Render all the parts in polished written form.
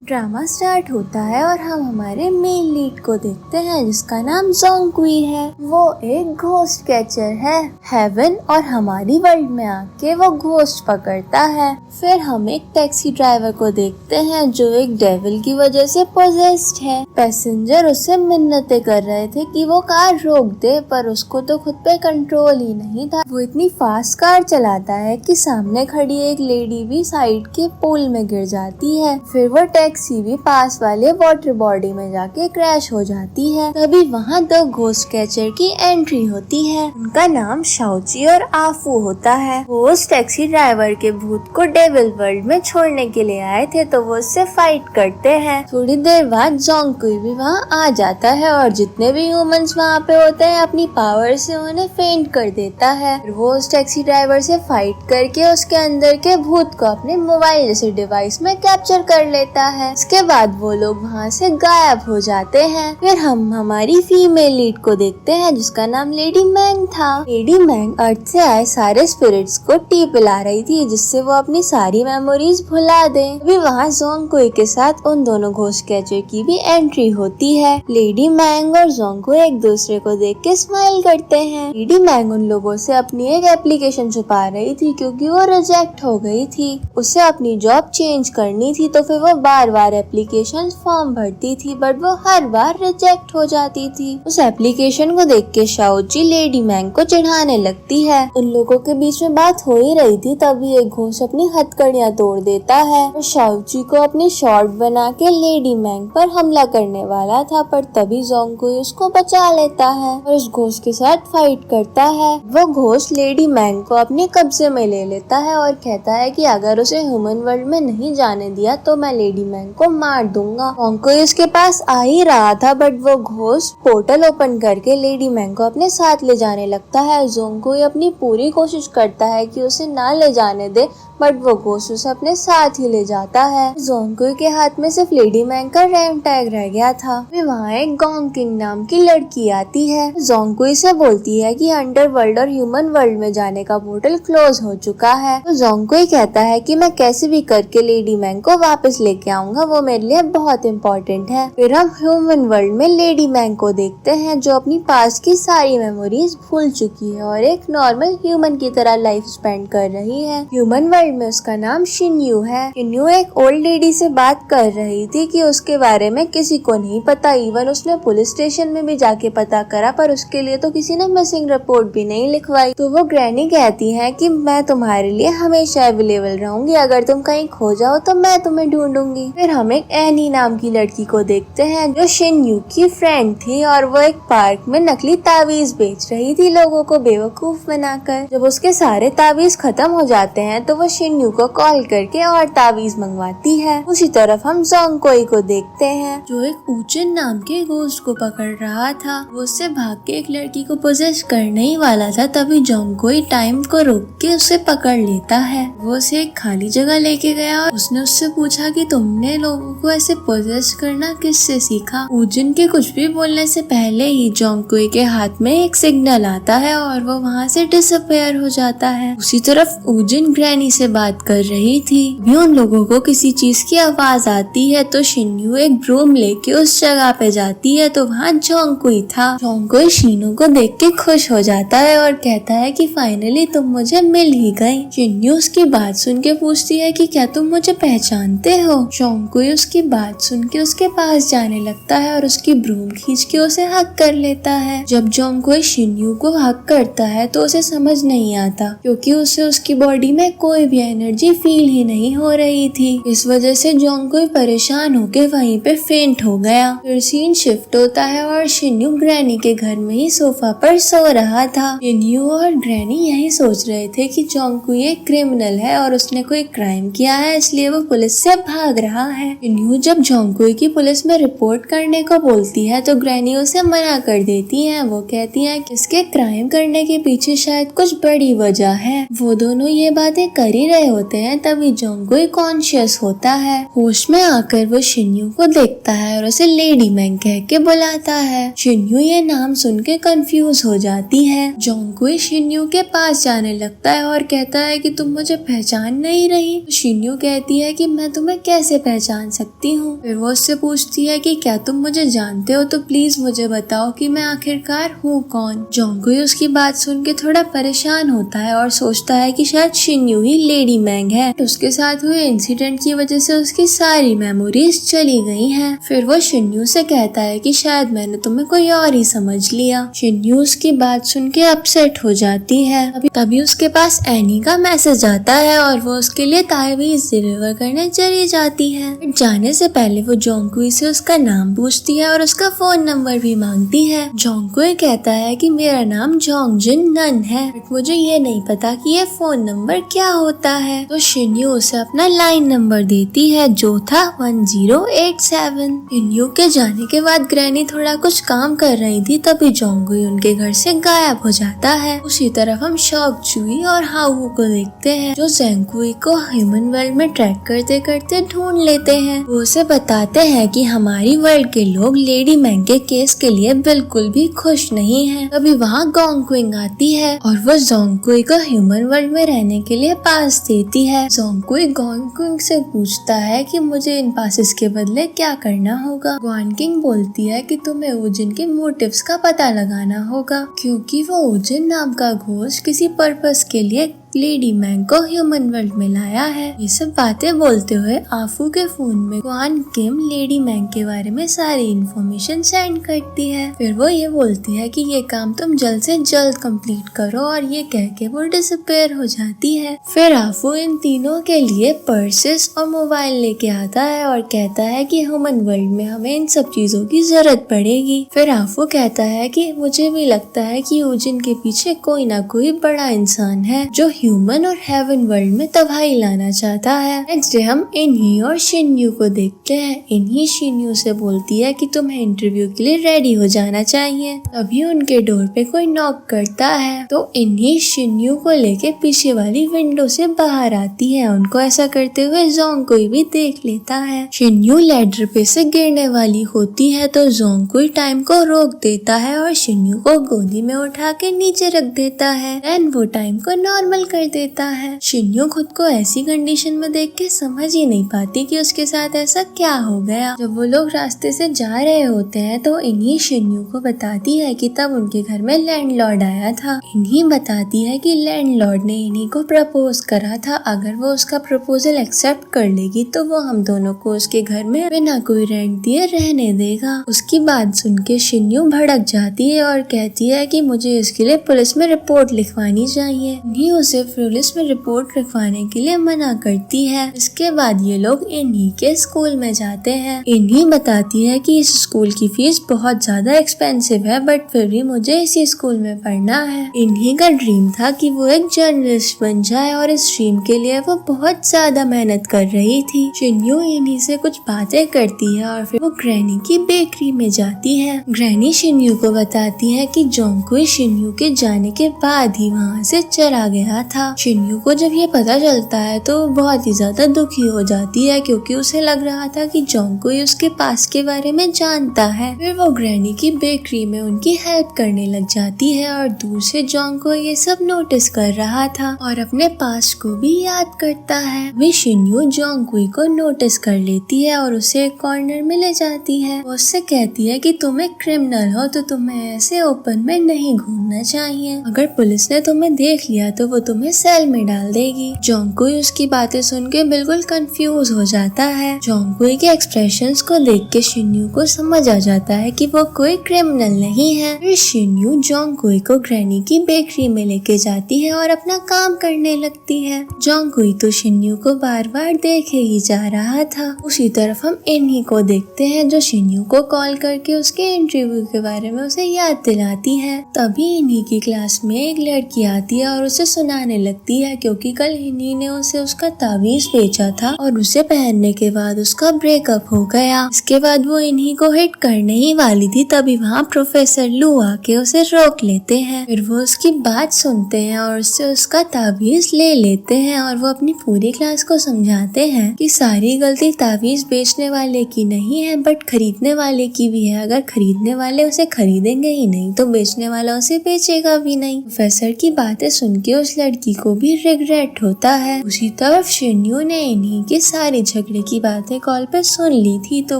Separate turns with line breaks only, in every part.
Drama start होता है और हम हमारे मेन लीड को देखते हैं जिसका नाम जोंगक्वी है। वो एक घोस्ट कैचर है। हेवन और हमारी वर्ल्ड में आके वो घोस्ट पकड़ता है। फिर हम एक टैक्सी ड्राइवर को देखते हैं जो एक डेविल की वजह से पोजेस्ड है। पैसेंजर उससे मिन्नतें कर रहे थे कि वो कार रोक दे, पर उसको तो खुद पे कंट्रोल ही नहीं था। वो इतनी फास्ट कार चलाता है कि सामने खड़ी एक लेडी भी साइड के पूल में गिर जाती है। फिर वो टैक्सी भी पास वाले वाटर बॉडी में जाके क्रैश हो जाती है। तभी वहाँ दो घोस्ट कैचर की एंट्री होती है। उनका नाम शाओची और आफू होता है। वो उस टैक्सी ड्राइवर के भूत को डेविल वर्ल्ड में छोड़ने के लिए आए थे, तो वो उससे फाइट करते हैं। थोड़ी देर बाद जोंगक्वी भी वहाँ आ जाता है और जितने भी ह्यूमंस वहाँ पे होते हैं अपनी पावर से उन्हें फेंट कर देता है। वो उस टैक्सी ड्राइवर से फाइट करके उसके अंदर के भूत को अपने मोबाइल जैसे डिवाइस में कैप्चर कर लेता है। इसके बाद वो लोग वहाँ से गायब हो जाते हैं। फिर हम हमारी फीमेल लीड को देखते हैं जिसका नाम लेडी मैंग था। लेडी मैंग अर्थ से आए सारे स्पिरिट्स को टी पिला रही थी जिससे वो अपनी सारी मेमोरीज भुला दे। अभी वहाँ जोंगक्वी के साथ उन दोनों घोस्ट कैचर की भी एंट्री होती है। लेडी मैंग और जोंगक्वी एक दूसरे को देख के स्माइल करते हैं। लेडी मैंग उन लोगों से अपनी एक एप्लीकेशन छुपा रही थी क्योंकि वो रिजेक्ट हो गई थी। उसे अपनी जॉब चेंज करनी थी, तो फिर वो बार बार एप्लीकेशन फॉर्म भरती थी, बट वो हर बार रिजेक्ट हो जाती थी। उस एप्लीकेशन को देख के शाओची लेडी मैंग को चिढ़ाने लगती है। उन लोगों के बीच में बात हो ही रही थी, तभी एक घोस्ट अपनी हथकड़ियां तोड़ देता है और शाओची को अपनी शॉर्ट बना के लेडी मैंग पर हमला करने वाला था, पर तभी जोंगक्वी उसको बचा लेता है और उस घोस्ट के साथ फाइट करता है। वो घोस्ट लेडी मैंग को अपने कब्जे में ले लेता है और कहता है कि अगर उसे ह्यूमन वर्ल्ड में नहीं जाने दिया तो मैं लेडी मैंग को मार दूंगा। जोंगक्वी उसके पास आ ही रहा था, बट वो घोस्ट पोर्टल ओपन करके लेडी मैंग को अपने साथ ले जाने लगता है। जोंगक्वी अपनी पूरी कोशिश करता है कि उसे ना ले जाने दे, बट वो घोस्ट उसे अपने साथ ही ले जाता है। जोंगक्वी के हाथ में सिर्फ लेडी मैंग का रैम टैग रह गया था। वहाँ एक गोंग किंग नाम की लड़की आती है। जोंगक्वी से बोलती है कि अंडरवर्ल्ड और ह्यूमन वर्ल्ड में जाने का पोर्टल क्लोज हो चुका है। तो जोंगक्वी कहता है कि मैं कैसे भी करके लेडी मैंग को वापस लेके आऊंगा, वो मेरे लिए बहुत इम्पोर्टेंट है। फिर हम ह्यूमन वर्ल्ड में लेडी मैंग को देखते हैं जो अपनी पास्ट की सारी मेमोरीज भूल चुकी है और एक नॉर्मल ह्यूमन की तरह लाइफ स्पेंड कर रही है। ह्यूमन वर्ल्ड में उसका नाम शिन्यू है। शिन्यू एक ओल्ड लेडी से बात कर रही थी कि उसके बारे में किसी को नहीं पता। इवन उसने पुलिस स्टेशन में भी जाके पता करा, पर उसके लिए तो किसी ने मिसिंग रिपोर्ट भी नहीं लिखवाई। तो वो ग्रैनी कहती है कि मैं तुम्हारे लिए हमेशा अवेलेबल रहूंगी, अगर तुम कहीं खो जाओ तो मैं तुम्हें ढूंढूंगी। फिर हम एक एनी नाम की लड़की को देखते हैं जो शिन्यू की फ्रेंड थी और वो एक पार्क में नकली तावीज बेच रही थी लोगों को बेवकूफ बनाकर। जब उसके सारे तावीज खत्म हो जाते हैं तो वो शिन्यू को कॉल करके और तावीज मंगवाती है। उसी तरफ हम जोंगक्वी को देखते हैं जो एक ऊचिन नाम के घोस्ट को पकड़ रहा था। वो उससे भाग के एक लड़की को पोजेस करने ही वाला था, तभी जोंगक्वी टाइम को रोक के उसे पकड़ लेता है। वो उसे एक खाली जगह लेके गया और उसने उससे पूछा कि तुमने लोगों को ऐसे पोजेस करना किससे सीखा। ऊजिन के कुछ भी बोलने से पहले ही जोंगक्वी के हाथ में एक सिग्नल आता है और वो वहाँ से डिसअपियर हो जाता है। उसी तरफ ऊजिन ग्रैनी से बात कर रही थी। भी उन लोगों को किसी चीज की आवाज आती है, तो शिन्यू एक ब्रूम लेके उस जगह पे जाती है, तो वहाँ जोंगक्वी था। जोंगक्वी शिन्यू को देख के खुश हो जाता है और कहता है कि फाइनली तुम मुझे मिल ही गई। शिन्यू उसकी बात सुन के पूछती है कि क्या तुम मुझे पहचानते हो। जोंगक्वी उसकी बात सुन के उसके पास जाने लगता है और उसकी ब्रूम खींच के उसे हक कर लेता है। जब जोंगक्वी शिन्यू को हक करता है तो उसे समझ नहीं आता क्योंकि उसे उसकी बॉडी में कोई भी एनर्जी फील ही नहीं हो रही थी। इस वजह से जोंगक्वी परेशान होके वहीं पे फेंट हो गया। फिर सीन शिफ्ट होता है और शिन्यू ग्रैनी के घर में ही सोफा पर सो रहा था। शिन्यू और ग्रैनी यही सोच रहे थे कि जोंगक्वी एक क्रिमिनल है और उसने कोई क्राइम किया है, इसलिए वो पुलिस से भाग रहा है। शिन्यू जब जोंगक्वी की पुलिस में रिपोर्ट करने को बोलती है तो ग्रैनी उसे मना कर देती है। वो कहती है कि इसके क्राइम करने के पीछे शायद कुछ बड़ी वजह है। वो दोनों ये बातें कर ही ही रहे होते हैं तभी जोंगकुई कॉन्शियस होता है। होश में आकर वो शिन्यू को देखता है और उसे लेडी मैंग कह के बुलाता है। शिन्यू ये नाम सुन के कंफ्यूज हो जाती है। जोंगकुई शिन्यू के पास जाने लगता है और कहता है कि तुम मुझे पहचान नहीं रही। तो शिन्यू कहती है कि मैं तुम्हें कैसे पहचान सकती हूँ। फिर वो उससे पूछती है कि क्या तुम मुझे जानते हो, तो प्लीज मुझे बताओ कि मैं आखिरकार हूँ कौन। जोंगकुई उसकी बात सुन के थोड़ा परेशान होता है और सोचता है कि शायद शिन्यू ही लेडी मैंग है। उसके साथ हुए इंसिडेंट की वजह से उसकी सारी मेमोरीज चली गई हैं। फिर वो शिन्यू से कहता है कि शायद मैंने तुम्हें कोई और ही समझ लिया। शिन्यू उसकी बात सुन के अपसेट हो जाती है। तभी उसके पास एनी का मैसेज आता है और वो उसके लिए तावीज डिलीवर करने चली जाती है। जाने से पहले वो जोंगकुई से उसका नाम पूछती है और उसका फोन नंबर भी मांगती है। जोंगकुई कहता है कि मेरा नाम जोंगजिन नन है, बट मुझे ये नहीं पता कि ये फोन नंबर क्या होता है। तो शिन्यू उसे अपना लाइन नंबर देती है जो था 1087। शिन्यू के जाने के बाद ग्रैनी थोड़ा कुछ काम कर रही थी, तभी जोंगकुई उनके घर से गायब हो जाता है। उसी तरफ हम शॉक चुई और हाउ को देखते हैं जो जोंगकुई को ह्यूमन वर्ल्ड में ट्रैक करते करते ढूंढ लेते हैं। वो उसे बताते हैं कि हमारी वर्ल्ड के लोग लेडी मैंग के केस के लिए बिल्कुल भी खुश नहीं हैं। तभी वहाँ गोंगक्विंग आती है और वो जोंगकुई को ह्यूमन वर्ल्ड में रहने के लिए पास देती है। जोंगकुई गोंगक्विंग से पूछता है कि मुझे इन पासेस के बदले क्या करना होगा। गोंगक्विंग बोलती है कि तुम्हें उजिन के मोटिव्स का पता लगाना होगा, क्योंकि वो उजिन नाम का घोस्ट किसी पर्पस के लिए लेडी मैंग को ह्यूमन वर्ल्ड में लाया है। ये सब बातें बोलते हुए आफू के फोन में ग्वान किम लेडी मैंग के बारे में सारी इन्फॉर्मेशन सेंड करती है। फिर वो ये बोलती है कि ये काम तुम जल्द से जल्द कंप्लीट करो, और ये कह के वो डिसअपीयर हो जाती है। फिर आफू इन तीनों के लिए पर्सेस और मोबाइल लेके आता है और कहता है कि ह्यूमन वर्ल्ड में हमें इन सब चीजों की जरूरत पड़ेगी। फिर आफू कहता है कि मुझे भी लगता है कि यूजिन के पीछे कोई ना कोई बड़ा इंसान है जो ह्यूमन और हेवन वर्ल्ड में तबाही लाना चाहता है। नेक्स्ट डे हम इन्ही और शिन्यू को देखते हैं। इन्ही शिन्यू से बोलती है कि तुम्हें इंटरव्यू के लिए रेडी हो जाना चाहिए। तभी उनके डोर पे कोई नॉक करता है, तो इन्ही शिन्यू को लेके पीछे वाली विंडो से बाहर आती है। उनको ऐसा करते हुए जोंगकुई भी देख लेता है। शिन्यू लैडर पे से गिरने वाली होती है, तो जोंगकुई टाइम को रोक देता है और शिन्यू को गोदी में उठा के नीचे रख देता है। एंड वो टाइम को नॉर्मल कर देता है। शिन्यू खुद को ऐसी कंडीशन में देख के समझ ही नहीं पाती कि उसके साथ ऐसा क्या हो गया। जब वो लोग रास्ते से जा रहे होते हैं तो इन्हीं शिन्यू को बताती है कि तब उनके घर में लैंडलॉर्ड आया था। इन्हीं बताती है कि लैंडलॉर्ड ने इन्हीं को प्रपोज करा था, अगर वो उसका प्रपोजल एक्सेप्ट कर लेगी तो वो हम दोनों को उसके घर में बिना कोई रेंट दिए रहने देगा। उसकी बात सुन के शिन्यू भड़क जाती है और कहती है कि मुझे इसके लिए पुलिस में रिपोर्ट लिखवानी चाहिए। इन्हीं उसे पुलिस में रिपोर्ट लिखवाने के लिए मना करती है। इसके बाद ये लोग इन्हीं के स्कूल में जाते हैं। इन्हीं बताती है कि इस स्कूल की फीस बहुत ज्यादा एक्सपेंसिव है, बट फिर भी मुझे इसी स्कूल में पढ़ना है। इन्हीं का ड्रीम था कि वो एक जर्नलिस्ट बन जाए और इस ड्रीम के लिए वो बहुत ज्यादा मेहनत कर रही थी। शिन्यू इन्हीं से कुछ बातें करती है और फिर वो ग्रैनी की बेकरी में जाती है। ग्रैनी शिन्यू को बताती है कि जोंगकुई शिन्यू के जाने के बाद ही वहाँ से चला गया था। शिन्यू को जब ये पता चलता है तो बहुत ही ज्यादा दुखी हो जाती है, क्योंकि उसे लग रहा था कि जोंगकुई उसके पास के बारे में जानता है। फिर वो ग्रैनी की बेकरी में उनकी हेल्प करने लग जाती है और दूर से जोंगकुई ये सब नोटिस कर रहा था और अपने पास्ट को भी याद करता है। वे शिन्यू जोंगकुई को नोटिस कर लेती है और उसे एक कॉर्नर में ले जाती है। वो उससे कहती है कि तुम एक क्रिमिनल हो तो तुम्हें ऐसे ओपन में नहीं घूमना चाहिए। अगर पुलिस ने तुम्हें देख लिया तो वो तुम्हें सेल में डाल देगी। जोंगकुई उसकी बातें सुन के बिल्कुल कंफ्यूज हो जाता है। जोंगकुई के एक्सप्रेशंस को देख के शिन्यू को समझ आ जाता है कि वो कोई क्रिमिनल नहीं है। फिर शिन्यू जोंगकुई को ग्रैनी की बेकरी में लेके जाती है और अपना काम करने लगती है। जोंगकुई तो शिन्यू को बार बार देखे ही जा रहा था। उसी तरफ हम इन्हीं को देखते हैं जो शिन्यू को कॉल करके उसके इंटरव्यू के बारे में उसे याद दिलाती है। तभी इन्हीं की क्लास में एक लड़की आती है और उसे सुनाने घबराने लगती है क्योंकि कल हिनी ने उसे उसका तावीज बेचा था और उसे पहनने के बाद उसका ब्रेकअप हो गया। इसके बाद वो इन्हीं को हिट करने ही वाली थी, तभी वहाँ प्रोफेसर लू आके उसे रोक लेते हैं। फिर वो उसकी बात सुनते हैं और उससे उसका तावीज ले लेते हैं और वो अपनी पूरी क्लास को समझाते हैं कि सारी गलती तावीज बेचने वाले की नहीं है बट खरीदने वाले की भी है। अगर खरीदने वाले उसे खरीदेंगे ही नहीं तो बेचने वाला उसे बेचेगा भी नहीं। प्रोफेसर की बातें सुन के उस लड़की को भी रिग्रेट होता है। उसी तरफ शिन्यू ने इन्हीं की सारी झगड़े की बातें कॉल पे सुन ली थी तो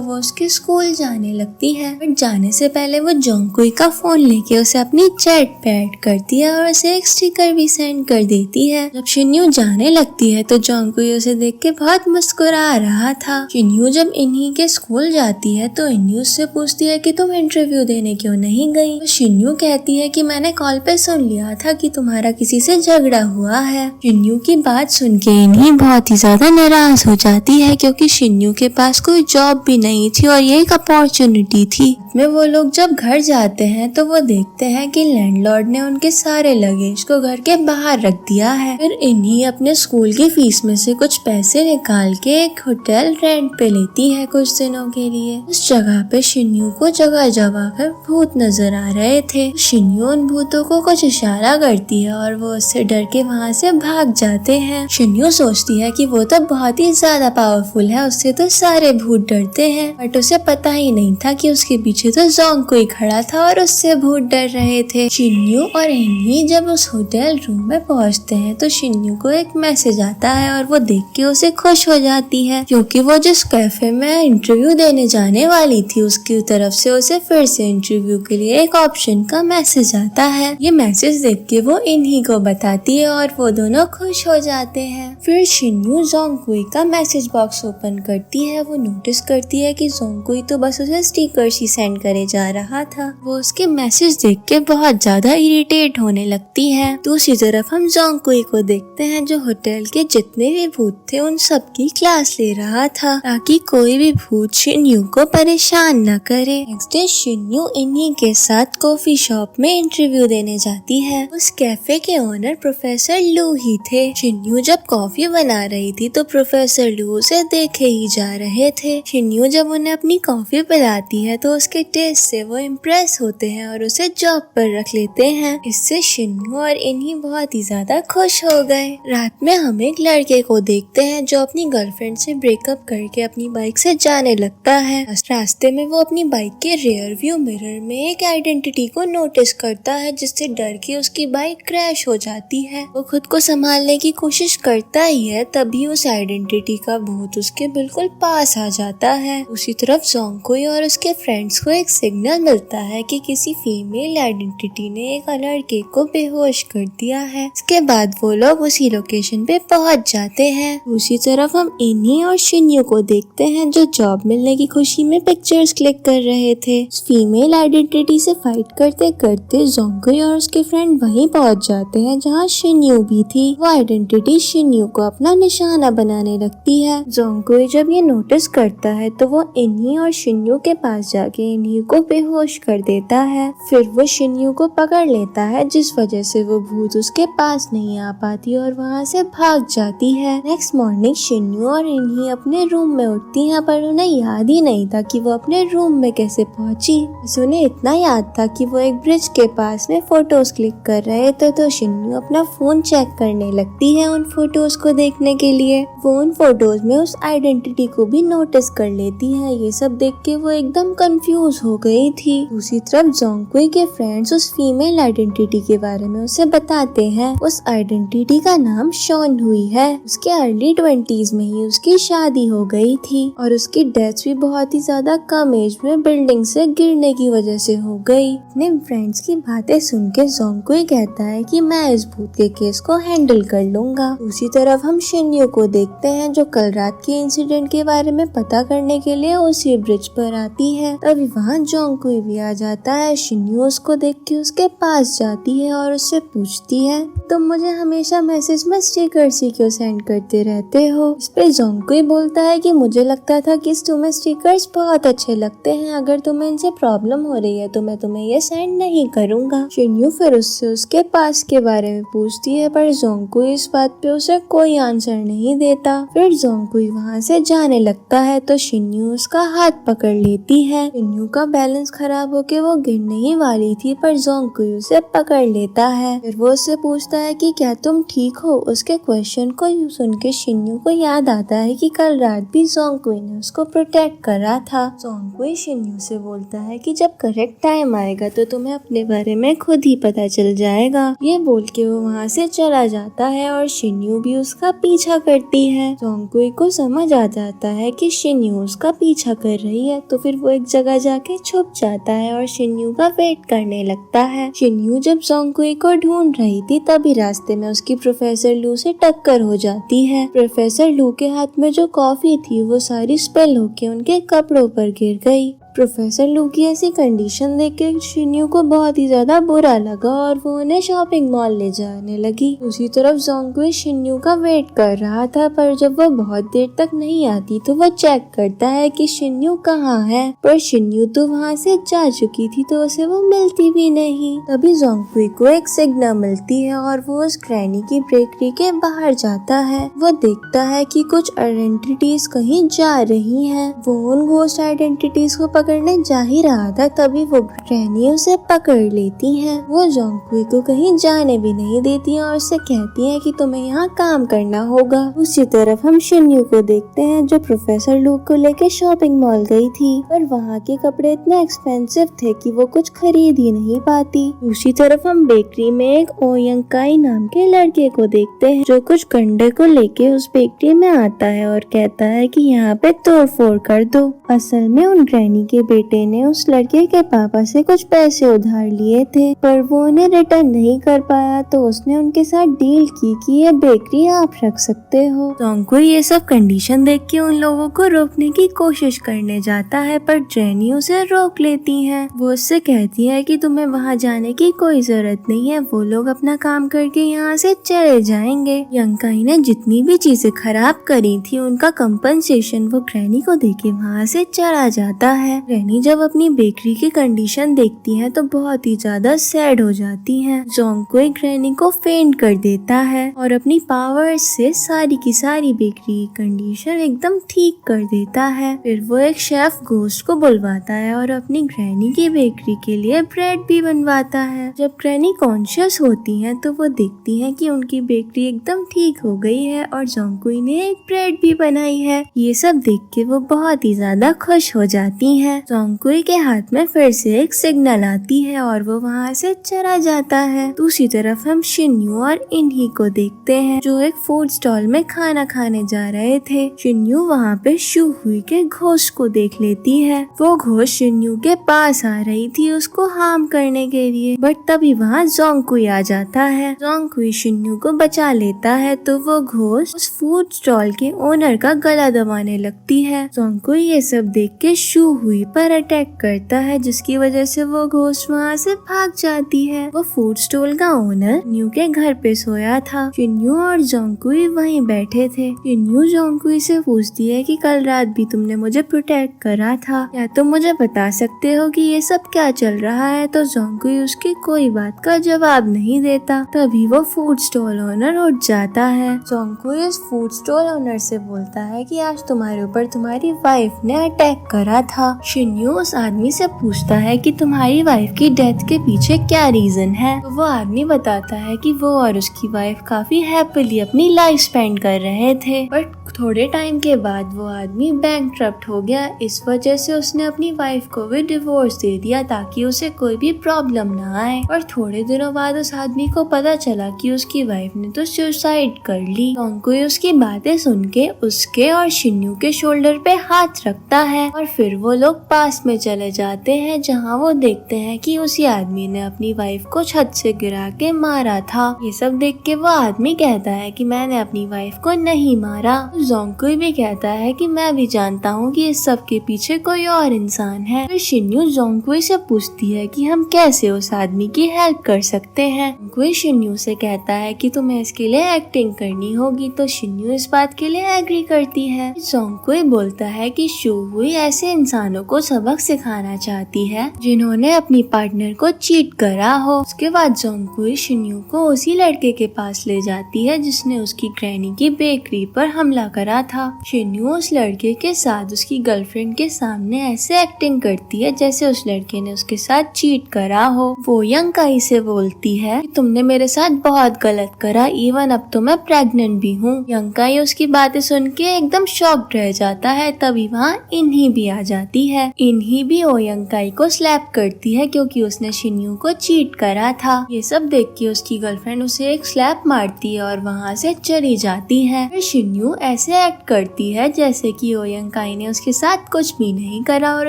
वो उसके स्कूल जाने लगती है। बट जाने से पहले वो जोंगकुई का फोन लेके उसे अपनी चैट पे ऐड करती है और उसे एक स्टिकर भी सेंड कर देती है। जब शिन्यू जाने लगती है तो जोंगकुई उसे देख के बहुत मुस्कुरा रहा था। शिन्यू जब इन्हीं के स्कूल जाती है तो इन्हीं उससे पूछती है कि तुम इंटरव्यू देने क्यों नहीं गई। तो शिन्यू कहती है कि मैंने कॉल पे सुन लिया था कि तुम्हारा किसी से झगड़ा हुआ है। शिन्यू की बात सुन के इन्हीं बहुत ही ज्यादा नाराज हो जाती है क्योंकि शिन्यू के पास कोई जॉब भी नहीं थी और ये एक अपॉर्चुनिटी थी। में वो लोग जब घर जाते हैं तो वो देखते हैं कि लैंडलॉर्ड ने उनके सारे लगेज को घर के बाहर रख दिया है। फिर इन्हीं अपने स्कूल की फीस में से कुछ पैसे निकाल के एक होटल रेंट पे लेती है कुछ दिनों के लिए। उस जगह पे शिन्यू को जगह जगह पर भूत नजर आ रहे थे। शिन्यू उन भूतों को कुछ इशारा करती है और वो उससे डर के वहाँ से भाग जाते हैं। शिन्यू सोचती है कि वो तो बहुत ही ज्यादा पावरफुल है, उससे तो सारे भूत डरते हैं। बट उसे पता ही नहीं था कि उसके पीछे तो जोंगकुई खड़ा था और उससे भूत डर रहे थे। शिन्यू और इन्हीं जब उस होटल रूम में पहुंचते हैं तो शिन्यू को एक मैसेज आता है और वो देख के उसे खुश हो जाती है क्योंकि वो जिस कैफे में इंटरव्यू देने जाने वाली थी उसकी तरफ से उसे फिर से इंटरव्यू के लिए एक ऑप्शन का मैसेज आता है। ये मैसेज देख के वो इन्हीं को बताती है और वो दोनों खुश हो जाते हैं। फिर शिन्यू जोंगकुई का मैसेज बॉक्स ओपन करती है। वो नोटिस करती है कि जोंगकुई तो बस उसे स्टिकर्स ही सेंड करे जा रहा था। वो उसके मैसेज देख के बहुत ज्यादा इरिटेट होने लगती है। दूसरी तरफ हम जोंगकुई को देखते हैं जो होटल के जितने भी भूत थे उन सबकी क्लास ले रहा था ताकि कोई भी भूत शिन्यू को परेशान न करे। नेक्स्ट डे शिन्यू इन्हीं के साथ कॉफी शॉप में इंटरव्यू देने जाती है। उस कैफे के ओनर प्रोफेसर लू ही थे। शिन्यू जब कॉफी बना रही थी तो प्रोफेसर लू उसे देखे ही जा रहे थे। शिन्यू जब उन्हें अपनी कॉफी पिलाती है तो उसके टेस्ट से वो इम्प्रेस होते हैं और उसे जॉब पर रख लेते हैं। इससे शिन्यू और इन्हीं बहुत ही ज्यादा खुश हो गए। रात में हम एक लड़के को देखते हैं जो अपनी गर्लफ्रेंड से ब्रेकअप करके अपनी बाइक से जाने लगता है। रास्ते में वो अपनी बाइक के रियर व्यू मिरर में एक आइडेंटिटी को नोटिस करता है जिससे डर के उसकी बाइक क्रैश हो जाती है। वो खुद को संभालने की कोशिश करता ही है तभी उस आइडेंटिटी का भूत उसके बिल्कुल पास आ जाता है। उसी तरफ जोंगकुई और उसके फ्रेंड्स को एक सिग्नल मिलता है कि किसी फीमेल आइडेंटिटी ने एक लड़के को बेहोश कर दिया है। इसके बाद वो लोग उसी लोकेशन पे पहुंच जाते हैं। दूसरी तरफ हम इन्हीं और शिन्यू को देखते हैं जो जॉब मिलने की खुशी में पिक्चर्स क्लिक कर रहे थे। फीमेल आइडेंटिटी से फाइट करते करते जोंगकुई और उसके फ्रेंड वहीं पहुंच जाते हैं जहां शिन्यू भी थी। वो आइडेंटिटी शिन्यू को अपना निशाना बनाने लगती है। जोंगकुई जब ये नोटिस करता है तो वो इन्हीं और शिन्यू के पास जाके इन्हीं को बेहोश कर देता है। फिर वो शिन्यू को पकड़ लेता है जिस वजह से वो भूत उसके पास नहीं आ पाती और वहाँ से भाग जाती है। नेक्स्ट मॉर्निंग शिन्यू और इन्हीं अपने रूम में उठती हैं पर उन्हें याद ही नहीं था कि वो अपने रूम में कैसे पहुंची। बस उन्हें इतना याद था कि वो एक ब्रिज के पास में फोटोज क्लिक कर रहे थे तो शिन्यू अपना फोन चेक करने लगती है उन फोटोज को देखने के लिए। वो उन फोटोज में उस आइडेंटिटी को भी नोटिस कर लेती है। ये सब देख के वो एकदम कंफ्यूज हो गई थी। दूसरी तरफ जोंगकुई के फ्रेंड्स उस फीमेल आइडेंटिटी के बारे में उसे बताते हैं। उस आइडेंटिटी का नाम शॉन हुई है। उसके अर्ली 20s में ही उसकी शादी हो गई थी और उसकी डेथ भी बहुत ही ज्यादा कम एज में बिल्डिंग से गिरने की वजह से हो गई। अपने फ्रेंड्स की बातें सुन के जोंगकुई कहता है कि मैं इस भूत के केस को हैंडल कर लूंगा। दूसरी तरफ हम शिन्यू को देखते हैं जो कल रात के इंसिडेंट के बारे में पता करने के लिए उसी ब्रिज पर आती है। तभी वहाँ जोंगकुई भी आ जाता है। शिन्यू उसको देख के उसके पास जाती है और उससे पूछती है तुम मुझे हमेशा मैसेज में स्टिकर्स ही क्यों सेंड करते रहते हो। इस पे जोंगकुई बोलता है कि मुझे लगता था कि तुम्हें स्टिकर्स बहुत अच्छे लगते हैं, अगर तुम्हें इनसे प्रॉब्लम हो रही है तो मैं तुम्हें ये सेंड नहीं करूँगा। शिन्यू फिर उससे उसके पास के बारे में पूछती पूछती है पर जोंगकुई इस बात पे उसे कोई आंसर नहीं देता। फिर जोंगकुई वहाँ से जाने लगता है तो शिन्यू उसका हाथ पकड़ लेती है। शिन्यू का बैलेंस खराब होके वो गिरने ही वाली थी पर जोंगकुई उसे पकड़ लेता है। फिर वो उससे पूछता है कि क्या तुम ठीक हो। उसके क्वेश्चन को सुन के शिन्यू को याद आता है कि कल रात भी जोंगकुई ने उसको प्रोटेक्ट करा था। जोंगकुई शिन्यू से बोलता है कि जब करेक्ट टाइम आएगा तो तुम्हें अपने बारे में खुद ही पता चल जाएगा। ये बोल के वो वहाँ से चला जाता है और शिन्यू भी उसका पीछा करती है। जोंगकुई को समझ आ जाता है कि शिन्यू उसका पीछा कर रही है तो फिर वो एक जगह जाके छुप जाता है और शिन्यू का वेट करने लगता है। शिन्यू जब जोंगकुई को ढूंढ रही थी तभी रास्ते में उसकी प्रोफेसर लू से टक्कर हो जाती है। प्रोफेसर लू के हाथ में जो कॉफी थी वो सारी स्पिल होके उनके कपड़ों पर गिर गई। प्रोफेसर लू की ऐसी कंडीशन देख के शिन्यू को बहुत ही ज्यादा बुरा लगा और वो उन्हें शॉपिंग मॉल ले जाने लगी। दूसरी तरफ जोंगकुई शिन्यू का वेट कर रहा था पर जब वो बहुत देर तक नहीं आती तो वो चेक करता है कि शिन्यू कहाँ है, पर शिन्यू तो वहाँ से जा चुकी थी तो उसे वो मिलती भी नहीं। तभी जोंगकुई को एक सिग्नल मिलती है और वो उस ग्रैनी की बेकरी के बाहर जाता है। वो देखता है कि कुछ आइडेंटिटीज कहीं जा रही हैं। वो उन घोस्ट आइडेंटिटीज को पकड़ने जा ही रहा था तभी वो ग्रैनी उसे पकड़ लेती हैं। वो जोंगकुई को कहीं जाने भी नहीं देती हैं और उससे कहती हैं कि तुम्हें यहाँ काम करना होगा। उसी तरफ हम शिन्यू को देखते हैं जो प्रोफेसर लू को लेके शॉपिंग मॉल गई थी पर वहाँ के कपड़े इतने एक्सपेंसिव थे कि वो कुछ खरीद ही नहीं पाती। दूसरी तरफ हम बेकरी में एक ओयंकाई नाम के लड़के को देखते हैं जो कुछ गंडे को लेके उस बेकरी में आता है और कहता है कि यहाँ पे तोड़फोड़ कर दो। असल में उन ग्रैनी के बेटे ने उस लड़के के पापा से कुछ पैसे उधार लिए थे पर वो उन्हें रिटर्न नहीं कर पाया तो उसने उनके साथ डील की कि ये बेकरी आप रख सकते हो। जोंगकुई ये सब कंडीशन देख के उन लोगों को रोकने की कोशिश करने जाता है पर ग्रैनी उसे रोक लेती है। वो उससे कहती है कि तुम्हें वहाँ जाने की कोई जरूरत नहीं है, वो लोग अपना काम करके यहाँ से चले जाएंगे। यंकाई ने जितनी भी चीजें खराब करी थी उनका कंपनसेशन वो ग्रैनी को देके वहाँ से चला जाता है। ग्रैनी जब अपनी बेकरी की कंडीशन देखती है तो बहुत ही ज्यादा सैड हो जाती है। जोंगकुई ग्रैनी को फेंट कर देता है और अपनी पावर से सारी की सारी बेकरी की कंडीशन एकदम ठीक कर देता है। फिर वो एक शेफ घोस्ट को बुलवाता है और अपनी ग्रैनी की बेकरी के लिए ब्रेड भी बनवाता है। जब ग्रैनी कॉन्शियस होती है तो वो देखती है कि उनकी बेकरी एकदम ठीक हो गई है और जोंगकुई ने एक ब्रेड भी बनाई है। ये सब देख के वो बहुत ही ज्यादा खुश हो जाती है। जोंगकुई के हाथ में फिर से एक सिग्नल आती है और वो वहाँ से चला जाता है। दूसरी तरफ हम शिन्यू और इन्ही को देखते हैं जो एक फूड स्टॉल में खाना खाने जा रहे थे। शिन्यू वहाँ पे शू हुई के घोस्ट को देख लेती है। वो घोस्ट शिन्यू के पास आ रही थी उसको हार्म करने के लिए बट तभी वहाँ जोंगकुई आ जाता है। जोंगकुई शिन्यू को बचा लेता है तो वो घोस्ट उस फूड स्टॉल के ओनर का गला दबाने लगती है। जोंगकुई ये सब देख के शू हुई पर अटैक करता है जिसकी वजह से वो घोस्ट वहाँ से भाग जाती है। वो फूड स्टॉल का ओनर शिन्यू के घर पे सोया था। शिन्यू और जोंगकुई वहीं बैठे थे। शिन्यू जोंगकुई से पूछती है कि कल रात भी तुमने मुझे प्रोटेक्ट करा था, क्या तुम मुझे बता सकते हो कि ये सब क्या चल रहा है। तो जोंगकुई उसकी कोई बात का जवाब नहीं देता। तभी वो फूड स्टॉल ओनर उठ जाता है। जोंगकुई उस फूड स्टॉल ओनर से बोलता है कि आज तुम्हारे ऊपर तुम्हारी वाइफ ने अटैक करा था। शिन्यू उस आदमी से पूछता है कि तुम्हारी वाइफ की डेथ के पीछे क्या रीजन है। तो वो आदमी बताता है कि वो और उसकी वाइफ काफी हैप्पीली अपनी लाइफ स्पेंड कर रहे थे बट थोड़े टाइम के बाद वो आदमी बैंकक्रप्ट हो गया। इस वजह से उसने अपनी वाइफ को भी डिवोर्स दे दिया ताकि उसे कोई भी प्रॉब्लम ना आए। और थोड़े दिनों बाद उस आदमी को पता चला कि उसकी वाइफ ने तो सुसाइड कर ली। जोंगकुई उसकी बातें सुन के उसके और शिन्यू के शोल्डर पे हाथ रखता है और फिर वो लोग पास में चले जाते हैं जहाँ वो देखते हैं कि उसी आदमी ने अपनी वाइफ को छत से गिरा के मारा था। ये सब देख के वो आदमी कहता है कि मैंने अपनी वाइफ को नहीं मारा। जोंगकुई भी कहता है कि मैं भी जानता हूँ कि इस सब के पीछे कोई और इंसान है। फिर शिन्यू जोंगकुई से पूछती है कि हम कैसे उस आदमी की हेल्प कर सकते हैं। जोंगकुई शिन्यू से कहता है कि तुम्हें इसके लिए एक्टिंग करनी होगी, तो शिन्यू इस बात के लिए एग्री करती है। जोंगकुई बोलता है कि शूहुई ऐसे इंसानों को सबक सिखाना चाहती है जिन्होंने अपनी पार्टनर को चीट करा हो। उसके बाद जोंगकुई शिन्यू को उसी लड़के के पास ले जाती है जिसने उसकी ग्रैनी की बेकरी पर हमला करा था। शिन्यू उस लड़के के साथ उसकी गर्लफ्रेंड के सामने ऐसे एक्टिंग करती है जैसे उस लड़के ने उसके साथ चीट करा हो। वो यंकाई से बोलती है कि तुमने मेरे साथ बहुत गलत करा, इवन अब तो मैं प्रेग्नेंट भी हूँ। यंकाई उसकी बातें सुन के एकदम शॉक्ड रह जाता है। तभी वहाँ इन्ही भी आ जाती है। इन्ही भी ओयंकाई को स्लैप करती है क्योंकि उसने शिन्यू को चीट करा था। ये सब देख के उसकी गर्लफ्रेंड उसे एक स्लैप मारती है और वहाँ से चली जाती है। फिर शिन्यू ऐसे एक्ट करती है जैसे कि ओयंकाई ने उसके साथ कुछ भी नहीं करा और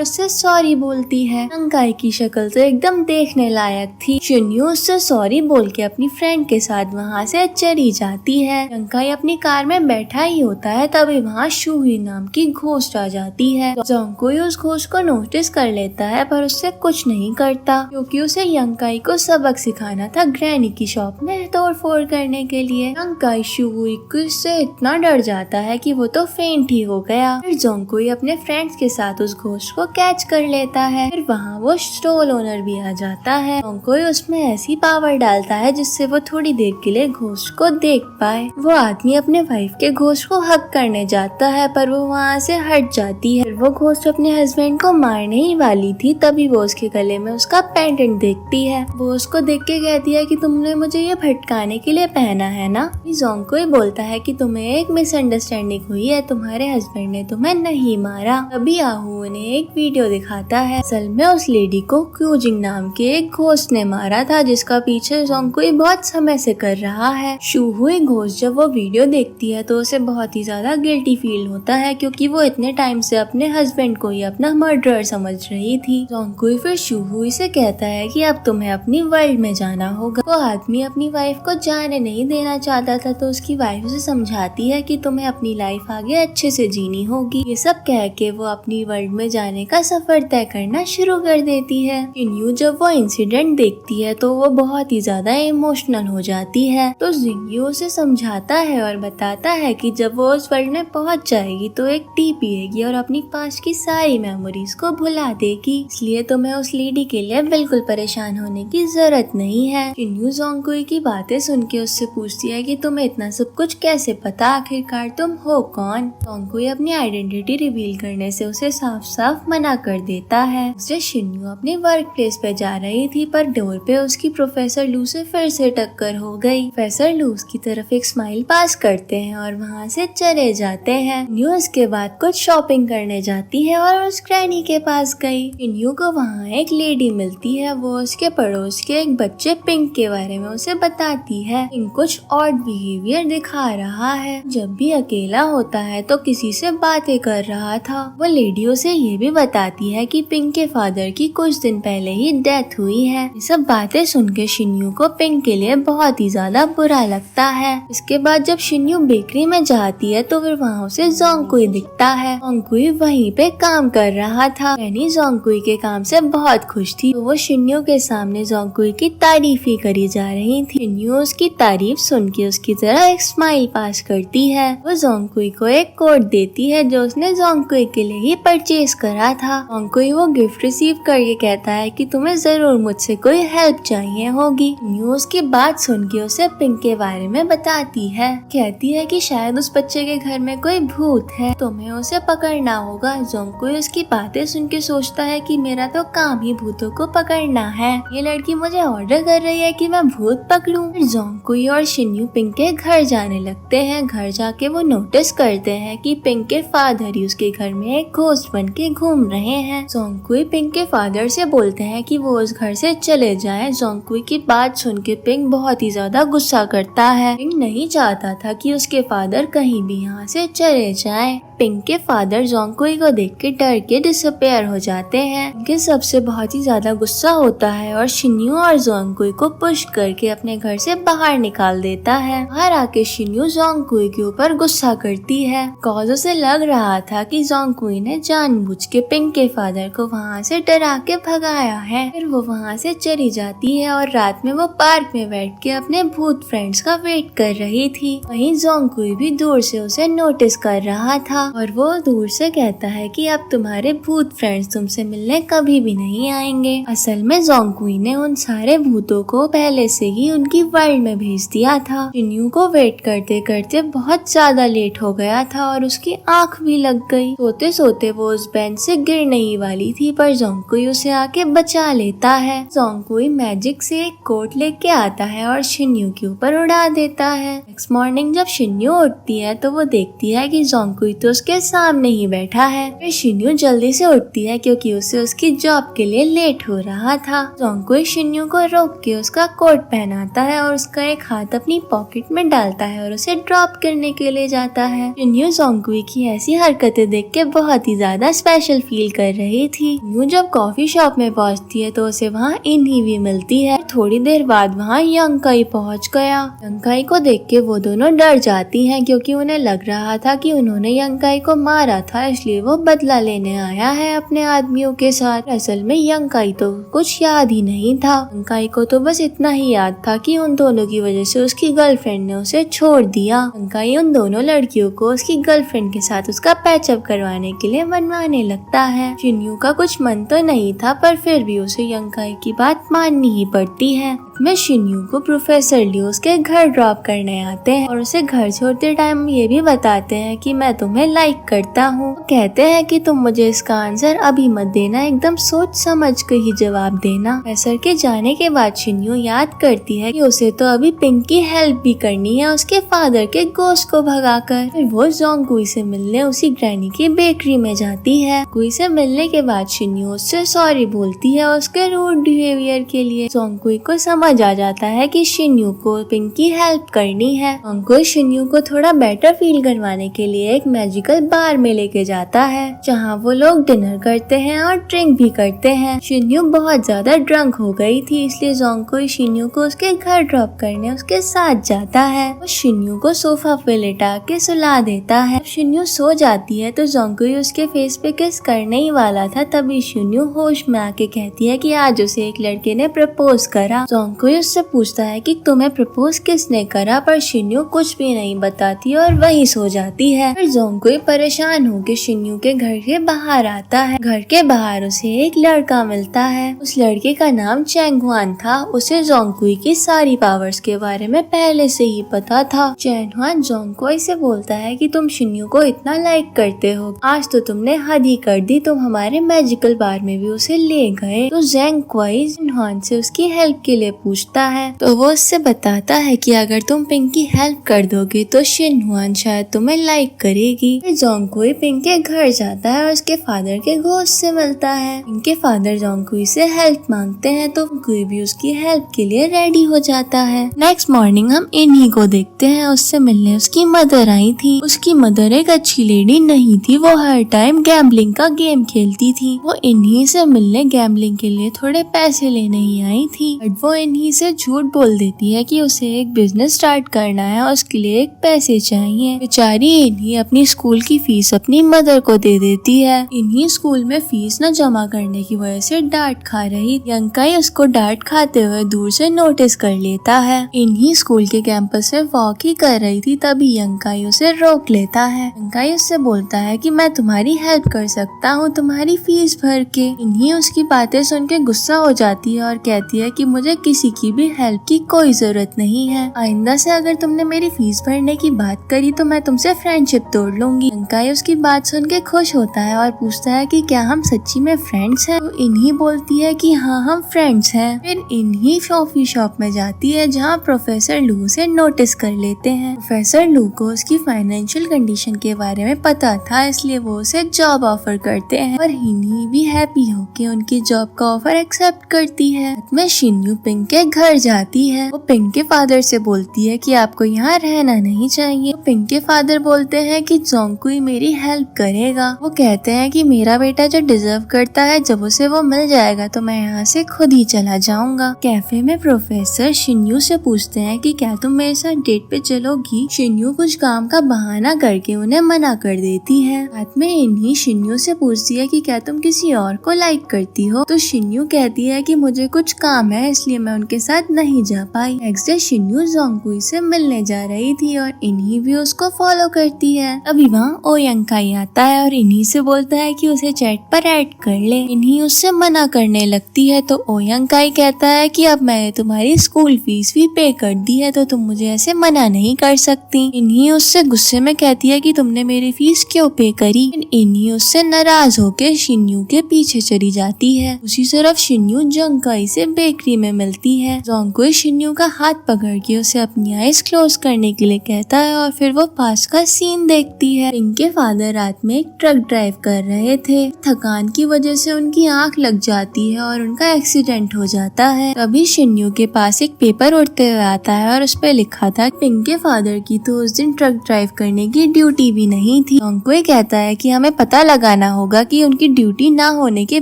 उससे सॉरी बोलती है। यंकाई की शक्ल तो एकदम देखने लायक थी। शिन्यू उससे सॉरी बोल के अपनी फ्रेंड के साथ वहाँ से चली जाती है। यंकाई अपनी कार में बैठा ही होता है, तभी वहाँ शूहुई नाम की घोस्ट आ जाती है। जोंगकुई उस घोस्ट को नोटिस कर लेता है पर उससे कुछ नहीं करता क्योंकि उसे यंकाई को सबक सिखाना था ग्रैनी की शॉप में तोड़फोड़ करने के लिए। यंकाई शूहुई से इतना डर जाता है कि वो तो फेंट ही हो गया। फिर जोंगकुई अपने फ्रेंड्स के साथ उस घोस्ट को कैच कर लेता है। फिर वहाँ वो स्टोल ओनर भी आ जाता है। जोंगकुई उसमें ऐसी पावर डालता है जिससे वो थोड़ी देर के लिए घोस्ट को देख पाए। वो आदमी अपने वाइफ के घोस्ट को हक करने जाता है पर वो वहाँ से हट जाती है। वो घोस्ट अपने हस्बैंड को मारने ही वाली थी, तभी वो उसके गले में उसका पेंडेंट देखती है। वो उसको देख के कहती है कि तुमने मुझे ये भटकाने के लिए पहना है ना। जोंगकुई बोलता है कि तुम्हें एक मिसअंडरस्टैंडिंग हुई है, तुम्हारे हस्बैंड ने तुम्हें नहीं मारा। तभी आहू ने एक वीडियो दिखाता है। असल में उस लेडी को क्यूजिंग नाम के एक घोस्ट ने मारा था जिसका पीछे जोंगकुई बहुत समय से कर रहा है। शूहुई घोस्ट जब वो वीडियो देखती है तो उसे बहुत ही ज्यादा गिल्टी फील होता है क्योंकि वो इतने टाइम से अपने हस्बैंड को ही अपना मर्डरर समझ रही थी। जोंगकुई फिर शूहुई से कहता है कि अब तुम्हें अपनी वर्ल्ड में जाना होगा। वो आदमी अपनी वाइफ को जाने नहीं देना चाहता था तो उसकी वाइफ उसे समझाती है कि तुम्हें अपनी लाइफ आगे अच्छे से जीनी होगी। ये सब कह के वो अपनी वर्ल्ड में जाने का सफर तय करना शुरू कर देती है। जिंगयू जब वो इंसिडेंट देखती है तो वो बहुत ही ज्यादा इमोशनल हो जाती है। तो जिंगयू उसे समझाता है और बताता है कि जब वो उस वर्ल्ड में पहुंच जाएगी तो एक टी पिएगी और अपनी पास्ट की सारी मेमोरीज को भुला देगी। इसलिए तुम्हें उस लेडी के लिए बिल्कुल परेशान होने की जरूरत नहीं है। जिंगयू जोंगकुई की बातें सुन के उससे पूछती है कि तुम्हें इतना सब कुछ कैसे पता, आखिरकार तुम हो कौन। जोंगकुई अपनी आइडेंटिटी रिवील करने से उसे साफ साफ मना कर देता है। उसे शिन्यू अपने वर्क प्लेस पे जा रही थी पर डोर पे उसकी प्रोफेसर लू से फिर से टक्कर हो गई। प्रोफेसर लू उसकी तरफ एक स्माइल पास करते हैं और वहाँ से चले जाते हैं। न्यूज के बाद कुछ शॉपिंग करने जाती है और उस ग्रैनी के पास गई। शिन्यू को वहाँ एक लेडी मिलती है। वो उसके पड़ोस के एक बच्चे पिंक के बारे में उसे बताती है। पिंक कुछ ऑड बिहेवियर दिखा रहा है। जब भी अकेला होता है तो किसी से बातें कर रहा था। वो लेडी उसे ये भी बताती है कि पिंक के फादर की कुछ दिन पहले ही डेथ हुई है। ये सब बातें सुन के शिन्यू को पिंक के लिए बहुत ही ज्यादा बुरा लगता है। इसके बाद जब शिन्यू बेकरी में जाती है तो फिर वहाँ उसे जोंगकुई दिखता है। जोंगकुई वहीं पे काम कर रहा था। यानी जोंगकुई के काम से बहुत खुश थी। तो वो शिन्यू के सामने जोंगकुई की तारीफ ही करी जा रही थी। शिन्यू उसकी तारीफ सुन के उसकी तरह एक स्माइल पास करती है। वो जोंगकुई को एक कोट देती है जो उसने जोंगकुई के लिए ही परचेज करा था। जोंगकुई वो गिफ्ट रिसीव करके कहता है कि तुम्हें जरूर मुझसे कोई हेल्प चाहिए होगी। न्यूज की बात सुन के उसे पिंक के बारे में बताती है। कहती है कि शायद उस बच्चे के घर में कोई भूत है, तुम्हें उसे पकड़ना होगा। जोंगकुई उसकी बातें सुन के सोचता है कि मेरा तो काम ही भूतों को पकड़ना है। ये लड़की मुझे ऑर्डर कर रही है कि मैं भूत पकड़ूं। फिर जोंगकुई और शिन्यू पिंक के घर जाने लगते हैं। घर जाके वो नोटिस करते हैं कि पिंक के फादर ही उसके घर में एक घोस्ट बन के घूम रहे हैं। जोंगकुई पिंक के फादर से बोलते हैं कि वो उस घर से चले जाएं। जोंगकुई की बात सुन के पिंक बहुत ही ज्यादा गुस्सा करता है। पिंक नहीं चाहता था कि उसके फादर कहीं भी यहाँ से चले जाएं। पिंक के फादर जोंगकुई को देख के डर के डिसअपियर हो जाते हैं। उनके सबसे बहुत ही ज्यादा गुस्सा होता है और शिन्यू और जोंगकुई को पुश करके अपने घर से बाहर निकाल देता है। बाहर आके शिन्यू जोंगकुई के ऊपर गुस्सा कहा करती है। कॉज उसे लग रहा था कि जोंगकुई ने जानबूझ के पिंक के फादर को वहाँ से डरा के भगाया है। फिर वो वहाँ से चली जाती है और रात में वो पार्क में बैठ के अपने भूत फ्रेंड्स का वेट कर रही थी। वहीं जोंगकुई भी दूर से उसे नोटिस कर रहा था और वो दूर से कहता है कि अब तुम्हारे भूत फ्रेंड्स तुमसे मिलने कभी भी नहीं आएंगे। असल में जोंगकुई ने उन सारे भूतों को पहले से ही उनकी वर्ल्ड में भेज दिया था। शिन्यू को वेट करते करते बहुत ज्यादा लेट हो गया था और उसकी आंख भी लग गई। सोते सोते वो उस बेंच से गिरने ही वाली थी, पर जोंगकुई उसे आके बचा लेता है। जोंगकुई मैजिक से एक कोट लेके आता है और शिन्यू के ऊपर उड़ा देता है। नेक्स्ट मॉर्निंग जब शिन्यू उठती है तो वो देखती है कि जोंगकुई तो उसके सामने ही बैठा है। फिर शिन्यू जल्दी से उठती है क्योंकि उसे उसकी जॉब के लिए लेट हो रहा था। जोंगकुई शिन्यू को रोक के उसका कोट पहनाता है और उसका एक हाथ अपनी पॉकेट में डालता है और उसे ड्रॉप करने के लिए जाता है। शिन्यू जोंगकुई की ऐसी हरकतें देख के बहुत ही ज्यादा स्पेशल फील कर रही थी। शिन्यू जब कॉफी शॉप में पहुंचती है तो उसे वहाँ इन्ही भी मिलती है। थोड़ी देर बाद वहाँ यंग काई पहुँच गया। यंग काई को देख के वो दोनों डर जाती हैं क्योंकि उन्हें लग रहा था कि उन्होंने यंग काई को मारा था, इसलिए वो बदला लेने आया है अपने आदमियों के साथ। असल में यंग काई तो कुछ याद ही नहीं था। यंग काई को तो बस इतना ही याद था कि उन दोनों की वजह से उसकी गर्लफ्रेंड ने उसे छोड़ दिया। यंग काई उन दोनों लड़कियों को उसकी गर्लफ्रेंड के साथ उसका पैचअप करवाने के लिए मनवाने लगता है। शिन्यू का कुछ मन तो नहीं था, पर फिर भी उसे यंग काई की बात माननी ही पड़ती है। में शिन्यू को प्रोफेसर लियो उसके घर ड्रॉप करने आते हैं और उसे घर छोड़ते टाइम ये भी बताते हैं कि मैं तुम्हें लाइक करता हूँ। कहते हैं कि तुम मुझे इसका आंसर अभी मत देना, एकदम सोच समझ के ही जवाब देना। प्रोफेसर के जाने के बाद शिन्यू याद करती है कि उसे तो अभी पिंक की हेल्प भी करनी है उसके फादर के गोश्त को भगाकर। फिर वो जोंगकुई से मिलने उसी ग्रैनी की बेकरी में जाती है। कुई से मिलने के बाद शिन्यू उससे सॉरी बोलती है उसके रूड बिहेवियर के लिए। जोंगकुई को समझ आ जाता है कि शिन्यू को पिंक की हेल्प करनी है। जोंगकुई शिन्यू को थोड़ा बेटर फील करवाने के लिए एक मैजिकल बार में लेके जाता है जहाँ वो लोग डिनर करते हैं और ड्रिंक भी करते हैं। शिन्यू बहुत ज्यादा ड्रंक हो गई थी, इसलिए जोंगकुई शिन्यू को उसके घर ड्रॉप करने उसके साथ जाता है। वो शिन्यू को सोफा पे लेटा के सुला देता है। शिन्यू सो जाती है तो जोंगकुई उसके फेस पे किस करने ही वाला था, तभी शिन्यू होश में आके कहती है कि आज उसे एक लड़के ने प्रपोज करा। जोंगकुई उससे पूछता है कि तुम्हें प्रपोज किसने करा, पर शिन्यू कुछ भी नहीं बताती और वहीं सो जाती है। फिर जोंगकुई परेशान होकर शिन्यू के घर के बाहर आता है। घर के बाहर उसे एक लड़का मिलता है। उस लड़के का नाम चैंग हुआन था। उसे जोंगकुई की सारी पावर्स के बारे में पहले से ही पता था। चैंग हुआन जोंगकुई से बोलता है कि तुम शिन्यू को इतना लाइक करते हो, आज तो तुमने हद ही कर दी, तुम हमारे मैजिकल बार में भी उसे ले गए। तो जोंगकुई चैंग हुआन से उसकी हेल्प के लिए पूछता है तो वो उससे बताता है कि अगर तुम पिंक की हेल्प कर दोगे तो शिन हुआन शायद तुम्हें लाइक करेगी। फिर जोंगकुई पिंक के घर जाता है और उसके फादर के गोश्त से मिलता है। पिंक के फादर जोंगकुई से हेल्प मांगते हैं तो जोंगकुई भी उसकी हेल्प के लिए रेडी हो जाता है। नेक्स्ट मॉर्निंग हम इन्हीं को देखते हैं। उससे मिलने उसकी मदर आई थी। उसकी मदर एक अच्छी लेडी नहीं थी, वो हर टाइम गैम्बलिंग का गेम खेलती थी। वो इन्हीं से मिलने गैम्बलिंग के लिए थोड़े पैसे लेने ही आई थी, बट वो इन्हीं से झूठ बोल देती है कि उसे एक बिजनेस स्टार्ट करना है और उसके लिए एक पैसे चाहिए। बेचारी इन्हीं अपनी स्कूल की फीस अपनी मदर को दे देती है। इन्हीं स्कूल में फीस न जमा करने की वजह से डांट खा रही। यंकाई उसको डांट खाते हुए दूर से नोटिस कर लेता है। इन्हीं स्कूल के कैंपस में वॉक ही कर रही थी, तभी यंकाई उसे रोक लेता है। यंकाई उससे बोलता है कि मैं तुम्हारी हेल्प कर सकता हूँ तुम्हारी फीस भर के। इन्हीं उसकी बातें सुन के गुस्सा हो जाती है और कहती है कि मुझे किसी की भी हेल्प की कोई जरूरत नहीं है। आइंदा से अगर तुमने मेरी फीस भरने की बात करी तो मैं तुमसे फ्रेंडशिप तोड़ लूंगी। यंकाई उसकी बात सुन के खुश होता है और पूछता है कि क्या हम सच्ची में फ्रेंड्स हैं? तो इन्हीं बोलती है कि हाँ हम फ्रेंड्स हैं। फिर इन्हीं कॉफी शॉप में जाती है जहाँ प्रोफेसर लू से नोटिस कर लेते हैं। प्रोफेसर लू को उसकी फाइनेंशियल कंडीशन के बारे में पता था, इसलिए वो उसे जॉब ऑफर करते हैं और इन्हीं भी हैप्पी होके उनकी जॉब का ऑफर एक्सेप्ट करती है। में शिन्यू पिंक के घर जाती है। वो पिंक के फादर से बोलती है कि आपको यहाँ रहना नहीं चाहिए। पिंक के फादर बोलते हैं कि जोंगकुई मेरी हेल्प करेगा। वो कहते हैं कि मेरा बेटा जो डिजर्व करता है जब उसे वो मिल जाएगा तो मैं यहाँ से खुद ही चला जाऊंगा। कैफे में प्रोफेसर शिन्यू से पूछते हैं कि क्या तुम मेरे साथ डेट पे चलोगी। शिन्यू कुछ काम का बहाना करके उन्हें मना कर देती है। रात में इन्हीं शिन्यू से पूछती है कि क्या तुम किसी और को लाइक करती हो, तो शिन्यू कहती है कि मुझे कुछ काम है इसलिए मैं उनके साथ नहीं जा पाई। नेक्स्ट डे शिन्यू जोंगकुई से मिलने जा रही थी और इन्हीं भी उसको फॉलो करती है। अभी वहाँ ओयंकाई आता है और इन्हीं से बोलता है कि उसे चैट पर ऐड कर ले। इन्हीं उससे मना करने लगती है तो ओयंकाई कहता है कि अब मैंने तुम्हारी स्कूल फीस भी पे कर दी है तो तुम मुझे ऐसे मना नहीं कर सकती। इन्हीं उससे गुस्से में कहती है कि तुमने मेरी फीस क्यों पे करी। इन्हीं उससे नाराज होकर शिन्यू के पीछे चली जाती है। उसी तरफ शिन्यू जोंगकुई से बेकरी में मिलती है। जोंगकुई शिन्यू का हाथ पकड़ के उसे अपनी आईज क्लोज करने के लिए कहता है और फिर वो पास का सीन देखती है। इनके फादर रात में एक ट्रक ड्राइव कर रहे थे। थकान की वजह से उनकी आंख लग जाती है और उनका एक्सीडेंट हो जाता है। तभी शिन्यू के पास एक पेपर उड़ते हुए आता है और उस पर लिखा था पिंक के फादर की तो उस दिन ट्रक ड्राइव करने की ड्यूटी भी नहीं थी। जोंगकुई कहता है कि हमें पता लगाना होगा कि उनकी ड्यूटी ना होने के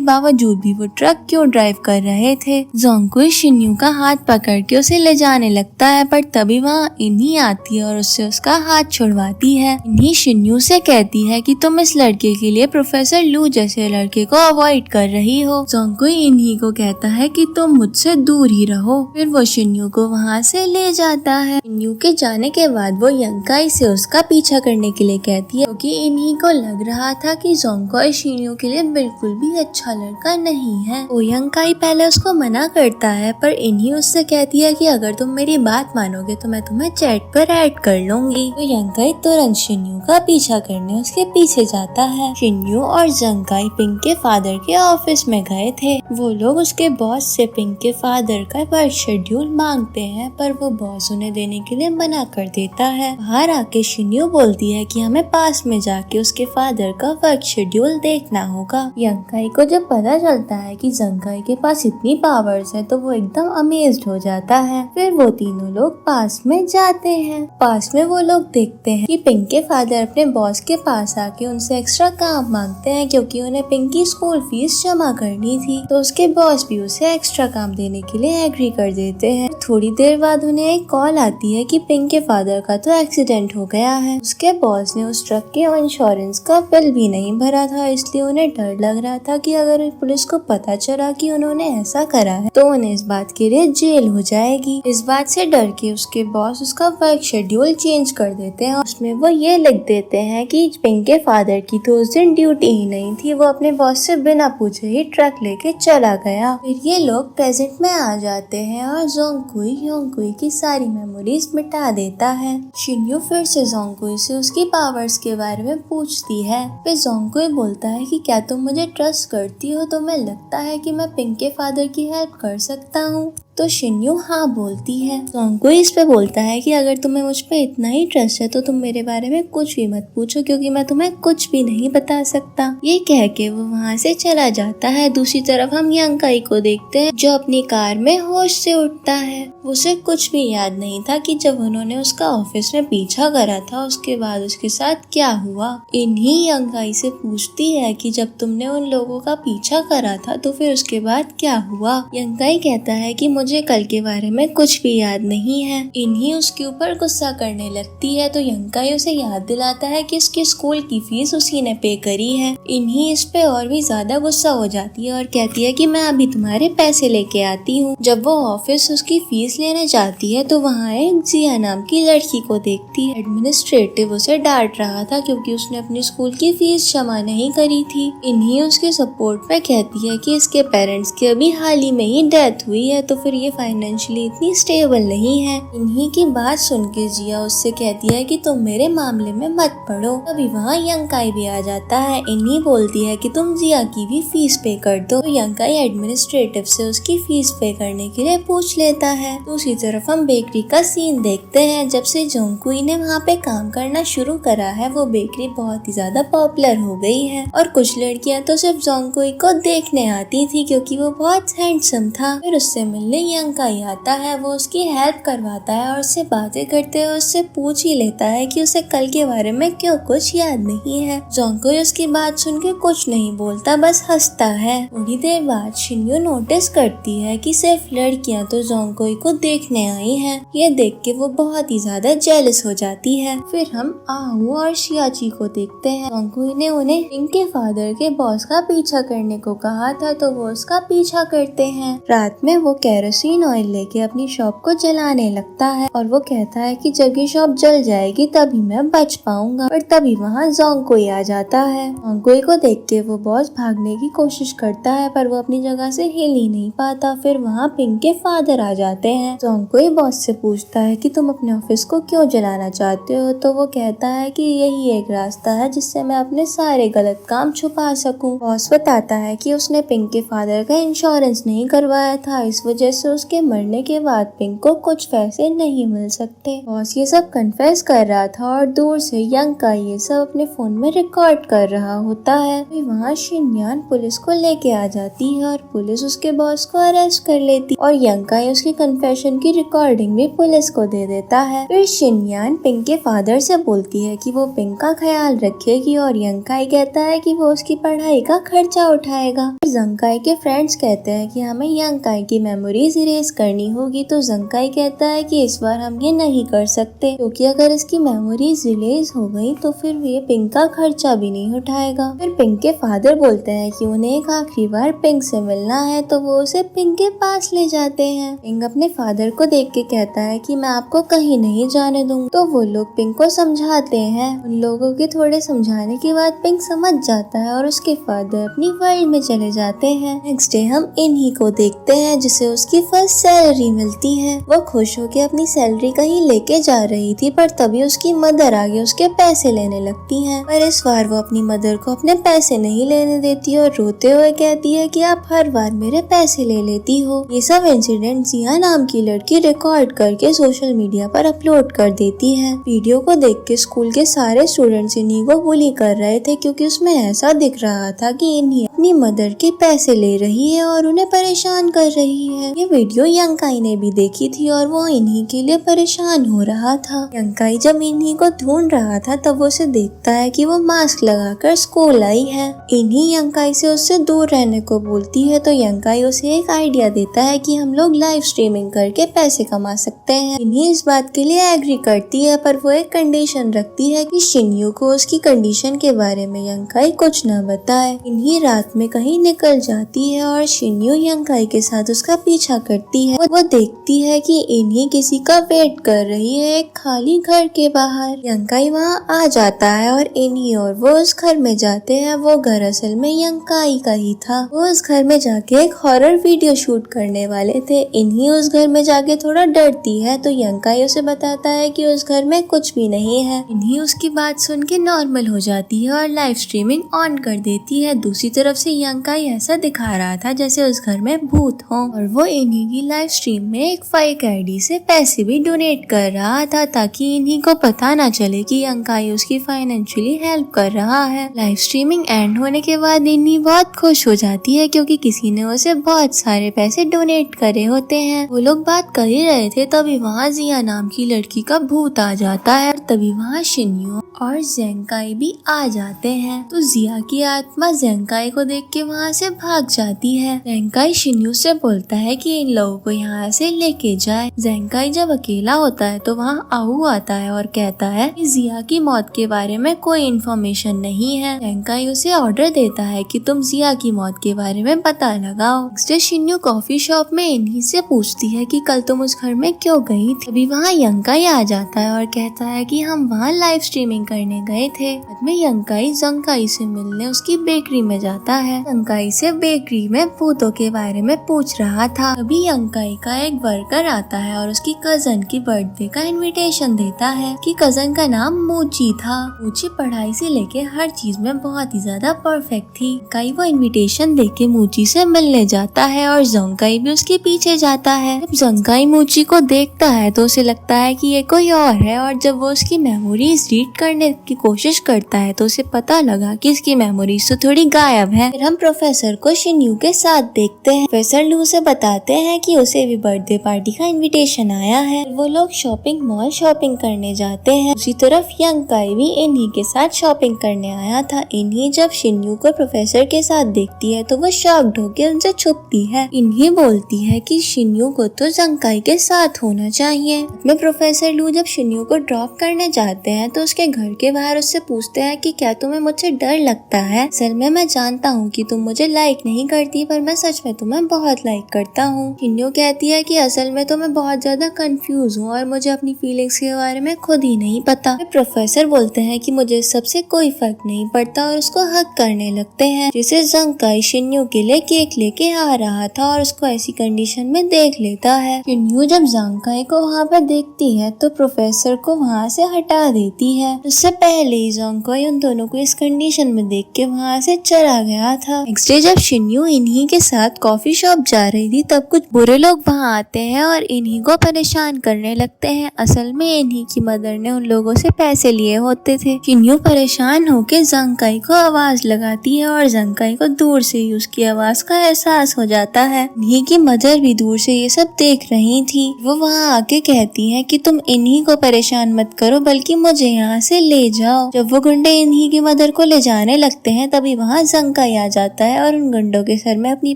बावजूद भी वो ट्रक क्यों ड्राइव कर रहे थे। जोंगकुई शिन्यू का हाथ पकड़ के उसे ले जाने लगता है पर तभी वहाँ इन्हीं आती है और उससे उसका हाथ छुड़वाती है। इन्हीं शिन्यू से कहती है कि तुम इस लड़के के लिए प्रोफेसर लू जैसे लड़के को अवॉइड कर रही हो। जोंगकुई इन्हीं को कहता है कि तुम मुझसे दूर ही रहो। फिर वो शिन्यू को वहाँ से ले जाता है। शिन्यू के जाने के बाद वो यंकाई से उसका पीछा करने के लिए कहती है क्योंकि इन्हीं को लग रहा था कि जोंगकुई शिन्यू के लिए बिल्कुल भी अच्छा लड़का नहीं है। ओयंकाई पहले उसको मना करता है पर इन्हीं उससे कहती है कि अगर तुम मेरी बात मानोगे तो मैं तुम्हें चैट पर ऐड कर लूंगी। तो यंकाई तुरंत शिन्यू का पीछा करने उसके पीछे जाता है। शिन्यू और जोंगकुई पिंक के फादर के ऑफिस में गए थे। वो लोग उसके बॉस से पिंक के फादर का वर्क शेड्यूल मांगते हैं पर वो बॉस उन्हें देने के लिए मना कर देता है। बाहर आके शिन्यू बोलती है कि हमें पास में जाके उसके फादर का वर्क शेड्यूल देखना होगा। यंकाई को जब पता चलता है कि जोंगकुई के पास इतनी पावर्स है तो वो एकदम अमेज्ड हो जाता है। फिर वो तीनों लोग पास में जाते हैं। पास में वो लोग देखते हैं कि पिंक के फादर अपने बॉस के पास आके उनसे एक्स्ट्रा काम मांगते हैं क्योंकि उन्हें पिंक की स्कूल फीस जमा करनी थी। तो उसके बॉस भी उसे एक्स्ट्रा काम देने के लिए एग्री कर देते हैं। थोड़ी देर बाद उन्हें एक कॉल आती है कि पिंक के फादर का तो एक्सीडेंट हो गया है। उसके बॉस ने उस ट्रक के इंश्योरेंस का बिल भी नहीं भरा था इसलिए उन्हें डर लग रहा था कि अगर पुलिस को पता चला कि उन्होंने ऐसा करा है तो उन्हें इस बात के लिए जेल हो जाएगी। इस बात से डर के उसके बॉस उसका वर्क शेड्यूल चेंज कर देते हैं। उसमें वो ये लिख देते हैं कि पिंक के फादर की तो उस दिन ड्यूटी ही नहीं थी, वो अपने बॉस से बिना पूछे ही ट्रक लेके चला गया। फिर ये लोग प्रेजेंट में आ जाते हैं और जोंगकुई की सारी मेमोरीज मिटा देता है। शिन्यू फिर से जोंगकुई से उसकी पावर्स के बारे में पूछती है। फिर जोंगकुई बोलता है कि क्या तुम मुझे ट्रस्ट करती हो, तो मैं लगता है कि मैं पिंक के फादर की हेल्प कर सकता हूँ। तो शिन्यू हाँ बोलती है। जोंगकुई इस पे बोलता है कि अगर तुम्हें मुझ पे इतना ही ट्रस्ट है तो तुम मेरे बारे में कुछ भी मत पूछो क्योंकि मैं तुम्हें कुछ भी नहीं बता सकता। ये कह के वो वहाँ से चला जाता है। दूसरी तरफ हम यंकाई को देखते हैं जो अपनी कार में होश से उठता है। उसे कुछ भी याद नहीं था कि जब उन्होंने उसका ऑफिस में पीछा करा था उसके बाद उसके साथ क्या हुआ। इन्हीं यंकाई से पूछती है कि जब तुमने उन लोगों का पीछा करा था तो फिर उसके बाद क्या हुआ। यंकाई कहता है कि मुझे कल के बारे में कुछ भी याद नहीं है। इन्हीं उसके ऊपर गुस्सा करने लगती है तो यंकाई उसे याद दिलाता है कि इसके स्कूल की फीस उसी ने पे करी है। इन्हीं इस पे और भी ज्यादा गुस्सा हो जाती है और कहती है कि मैं अभी तुम्हारे पैसे लेके आती हूँ। जब वो ऑफिस उसकी फीस लेने जाती है तो वहाँ एक जिया नाम की लड़की को देखती है। एडमिनिस्ट्रेटिव उसे डांट रहा था क्योंकि उसने अपनी स्कूल की फीस जमा नहीं करी थी। इन्हीं उसके सपोर्ट में कहती है कि इसके पेरेंट्स की अभी हाल ही में ही डेथ हुई है तो फिर ये फाइनेंशियली इतनी स्टेबल नहीं है। इन्हीं की बात सुन के जिया उससे कहती है कि तुम मेरे मामले में मत पड़ो। अभी वहाँ यंकाई भी आ जाता है। इन्हीं बोलती है कि तुम जिया की भी फीस पे कर दो। तो यंकाई एडमिनिस्ट्रेटिव से उसकी फीस पे करने के लिए पूछ लेता है। दूसरी तरफ हम बेकरी का सीन देखते हैं। जब से जोंगकुई ने वहाँ पे काम करना शुरू करा है वो बेकरी बहुत ही ज्यादा पॉपुलर हो गई है और कुछ लड़कियाँ तो सिर्फ जोंगकुई को देखने आती थी क्योंकि वो बहुत हैंडसम था। फिर उससे मिलने यंकाई आता है, वो उसकी हेल्प करवाता है और उससे बातें करते हुए उससे पूछ ही लेता है कि उसे कल के बारे में क्यों कुछ याद नहीं है। जोंगकुई उसकी बात सुन के कुछ नहीं बोलता, बस हंसता है। थोड़ी देर बाद शिन्यू नोटिस करती है कि सिर्फ लड़कियां तो जोंगकुई को देखने आई हैं। ये देख के वो बहुत ही ज्यादा जेलस हो जाती है। फिर हम आहू और शियाची को देखते हैं। जोंगकुई ने उन्हें इनके फादर के बॉस का पीछा करने को कहा था, तो वो उसका पीछा करते हैं। रात में वो केरोसिन ऑयल लेके अपनी शॉप को जलाने लगता है और वो कहता है कि जब ये शॉप जल जाएगी तभी मैं बच पाऊंगा। और तभी वहाँ जोंगकुई आ जाता है। जोंगकुई को देख के वो बॉस भागने की कोशिश करता है, पर वो अपनी जगह से हिल ही नहीं पाता। फिर वहाँ पिंक के फादर आ जाते हैं। जोंगकुई बॉस से पूछता है कि तुम अपने ऑफिस को क्यों जलाना चाहते हो, तो वो कहता है कि यही एक रास्ता है जिससे मैं अपने सारे गलत काम छुपा सकूं। बॉस बताता है कि उसने पिंक के फादर का इंश्योरेंस नहीं करवाया था, इस वजह से उसके मरने के बाद पिंक को कुछ पैसे नहीं मिल सकते। बॉस ये सब कन्फेस कर रहा था और दूर से यंकाई ये सब अपने फोन में रिकॉर्ड कर रहा होता है। वहाँ शिनयान पुलिस को लेके आ जाती है और पुलिस उसके बॉस को अरेस्ट कर लेती और यंकाई उसकी कन्फेशन की रिकॉर्डिंग भी पुलिस को दे देता है। फिर शिनयान पिंक के फादर से बोलती है कि वो पिंक का ख्याल रखेगी और यंकाई कहता है कि वो उसकी पढ़ाई का खर्चा उठाएगा। जंकाई के फ्रेंड्स कहते हैं कि हमें यंकाई की मेमोरीज इरेज करनी होगी, तो जंकाई कहता है कि इस बार हम ये नहीं कर सकते, क्योंकि अगर इसकी मेमोरीज रिलीज हो गई तो फिर ये पिंक का खर्चा भी नहीं उठाएगा। फिर पिंक के फादर बोलते हैं कि उन्हें एक आखिरी बार पिंक से मिलना है, तो वो उसे पिंक के पास ले जाते हैं। पिंक अपने फादर को देख के कहता है कि मैं आपको कहीं नहीं जाने दूंगा, तो वो लोग पिंक को समझाते हैं। उन लोगों के थोड़े समझाने के बाद पिंक समझ जाता है और उसके फादर अपनी वर्ल्ड में चले जाते हैं। नेक्स्ट डे हम इन्हीं को देखते हैं जिसे उसकी फर्स्ट सैलरी मिलती है। वो खुश होकर अपनी सैलरी कहीं लेके जा रही थी, पर तभी उसकी मदर आगे उसके पैसे लेने लगती हैं। पर इस बार वो अपनी मदर को अपने पैसे नहीं लेने देती और रोते हुए कहती है कि आप हर बार मेरे पैसे ले लेती हो। ये सब इंसिडेंट जिया नाम की लड़की रिकॉर्ड करके सोशल मीडिया पर अपलोड कर देती है। वीडियो को देख के स्कूल के सारे स्टूडेंट्स इन्हीं को बुली कर रहे थे, क्योंकि उसमें ऐसा दिख रहा था कि इन्हीं अपनी मदर के पैसे ले रही है और उन्हें परेशान कर रही है। ये वीडियो यंकाई ने भी देखी थी और वो इन्हीं के लिए परेशान हो रहा था। यंकाई जब इन्हीं को ढूंढ रहा था तब उसे देखता है कि वो मास्क लगाकर स्कूल आई है। इन्हीं यंकाई से उससे दूर रहने को बोलती है, तो यंकाई उसे एक आइडिया देता है कि हम लोग लाइव स्ट्रीमिंग करके पैसे कमा सकते हैं। इन्हीं इस बात के लिए एग्री करती है, पर वो एक कंडीशन रखती है कि शिन्यू को उसकी कंडीशन के बारे में यंकाई कुछ न बताए। इन्हीं रात में कहीं निकल जाती है और शिन्यू यंकाई के साथ उसका पीछा करती है। वो देखती है कि इन्हीं किसी का वेट कर रही है एक खाली घर के बाहर। यंकाई वहाँ आ जाता है और इन्हीं और वो उस घर में जाते हैं। वो घर असल में यंकाई का ही था। वो उस घर में जाके एक हॉरर वीडियो शूट करने वाले थे। इन्हीं उस घर में जाके थोड़ा डरती है, तो यंकाई उसे बताता है कि उस घर में कुछ भी नहीं है। इन्हीं उसकी बात सुन के नॉर्मल हो जाती है और लाइव स्ट्रीमिंग ऑन कर देती है। दूसरी तरफ से यंकाई ऐसा दिखा रहा था जैसे उस घर में भूत हो और वो इन्हीं की लाइव स्ट्रीम में एक फेक आईडी से पैसे भी डोनेट कर रहा था, ताकि इन्हीं को पता ना चले कि यंकाई उसकी फाइनेंशियली हेल्प कर रहा है। लाइव स्ट्रीमिंग एंड होने के बाद इन्हीं बहुत खुश हो जाती है, क्योंकि किसी ने उसे बहुत सारे पैसे डोनेट करे होते हैं। वो लोग बात कर ही रहे थे, तभी वहाँ जिया नाम की लड़की का भूत आ जाता है। तभी वहाँ शिन्यू और जेंकाई भी आ जाते हैं, तो जिया की आत्मा जेंकाई को देख के वहाँ से भाग जाती है। जेंकाई शिन्यू से बोलता है कि इन लोगों को यहाँ से लेके जाए। जेंकाई जब अकेला होता है तो वहाँ आहू आता है और कहता है कि जिया की मौत के बारे में कोई इन्फॉर्मेशन नहीं है। जेंकाई उसे ऑर्डर देता है कि तुम जिया की मौत के बारे में पता लगाओ। Next day Shinyuu coffee shop में इन्हीं से पूछती है कि कल तुम उस घर में क्यों गई थी। अभी वहाँ यंकाई आ जाता है और कहता है कि हम वहाँ लाइव स्ट्रीमिंग करने गए थे। बाद में यंकाई जंकाई से मिलने उसकी बेकरी में जाता है। यंकाई से बेकरी में भूतों के बारे में पूछ रहा था। अभी यंकाई का एक वर्कर आता है और उसकी कजन की बर्थडे का इनविटेशन देता है। कि कजन का नाम मूची था। मूची पढ़ाई से लेके हर चीज में बहुत ही ज्यादा परफेक्ट थी। कई वो इनविटेशन देके मूची से मिलने जाता है और जोंकाई भी उसके पीछे जाता है। जब जोंकाई मूची को देखता है तो उसे लगता है कि ये कोई और है, और जब वो उसकी मेमोरीज रीड करने की कोशिश करता है तो उसे पता लगा कि इसकी मेमोरीज तो थोड़ी गायब है। फिर हम प्रोफेसर को शिन्यू के साथ देखते हैं। प्रोफेसर लू से बताते हैं कि उसे भी बर्थडे पार्टी का इनविटेशन आया है। वो लोग शॉपिंग मॉल शॉपिंग करने जाते हैं। उसी तरफ यंग काई भी इन्हीं के साथ शॉपिंग करने आया था। इन्हीं जब शिन्यू को प्रोफेसर के साथ देखती है तो वो शॉक्ड होकर उनसे छुपती है। इन्हीं बोलती है कि शिन्यू को तो जंग काई के साथ होना चाहिए। में प्रोफेसर लू जब शिन्यू को ड्रॉप करने जाते हैं तो उसके घर के बाहर उससे पूछते हैं कि क्या तुम्हें मुझसे डर लगता है? असल में मैं जानता हूँ कि तुम मुझे लाइक नहीं करती, पर मैं सच में तुम्हें बहुत लाइक करता हूँ। शिन्यू कहती है कि असल में तो मैं बहुत ज्यादा कंफ्यूज हूँ और मुझे अपनी फीलिंग्स के बारे में खुद ही नहीं पता। प्रोफेसर बोलते हैं कि मुझे सबसे कोई फर्क नहीं पड़ता और उसको हक करने लगते हैं। जिसे जंग काई शिन्यू के लिए केक लेके आ रहा था और उसको ऐसी कंडीशन में देख लेता है। शिन्यू जब जंग काई को वहाँ पे देखती है तो प्रोफेसर को वहाँ से हटा देती है। उससे पहले ही जंग काई उन दोनों को इस कंडीशन में देख के वहाँ से चला गया था। नेक्स्ट डे जब शिन्यू इन्हीं के साथ कॉफी शॉप जा रही थी तब कुछ बुरे लोग वहाँ आते हैं और इन्हीं को परेशान करने लगते हैं। असल में इन्हीं की मदर ने उन लोगों से पैसे लिए होते थे। शिन्यू परेशान होकर जंग काई को आवाज लगाती है और जंग काई को दूर से ही उसकी आवाज का एहसास हो जाता है। इन्हीं की मदर भी दूर से ये सब देख रही थी। वो वहाँ आके कहती है कि तुम इन्हीं को परेशान मत करो बल्कि मुझे यहाँ से ले जाओ। जब वो गुंडे इन्हीं की मदर को ले जाने लगते हैं तभी वहाँ जंग काई आ जाता है और उन गुंडों के सर में अपनी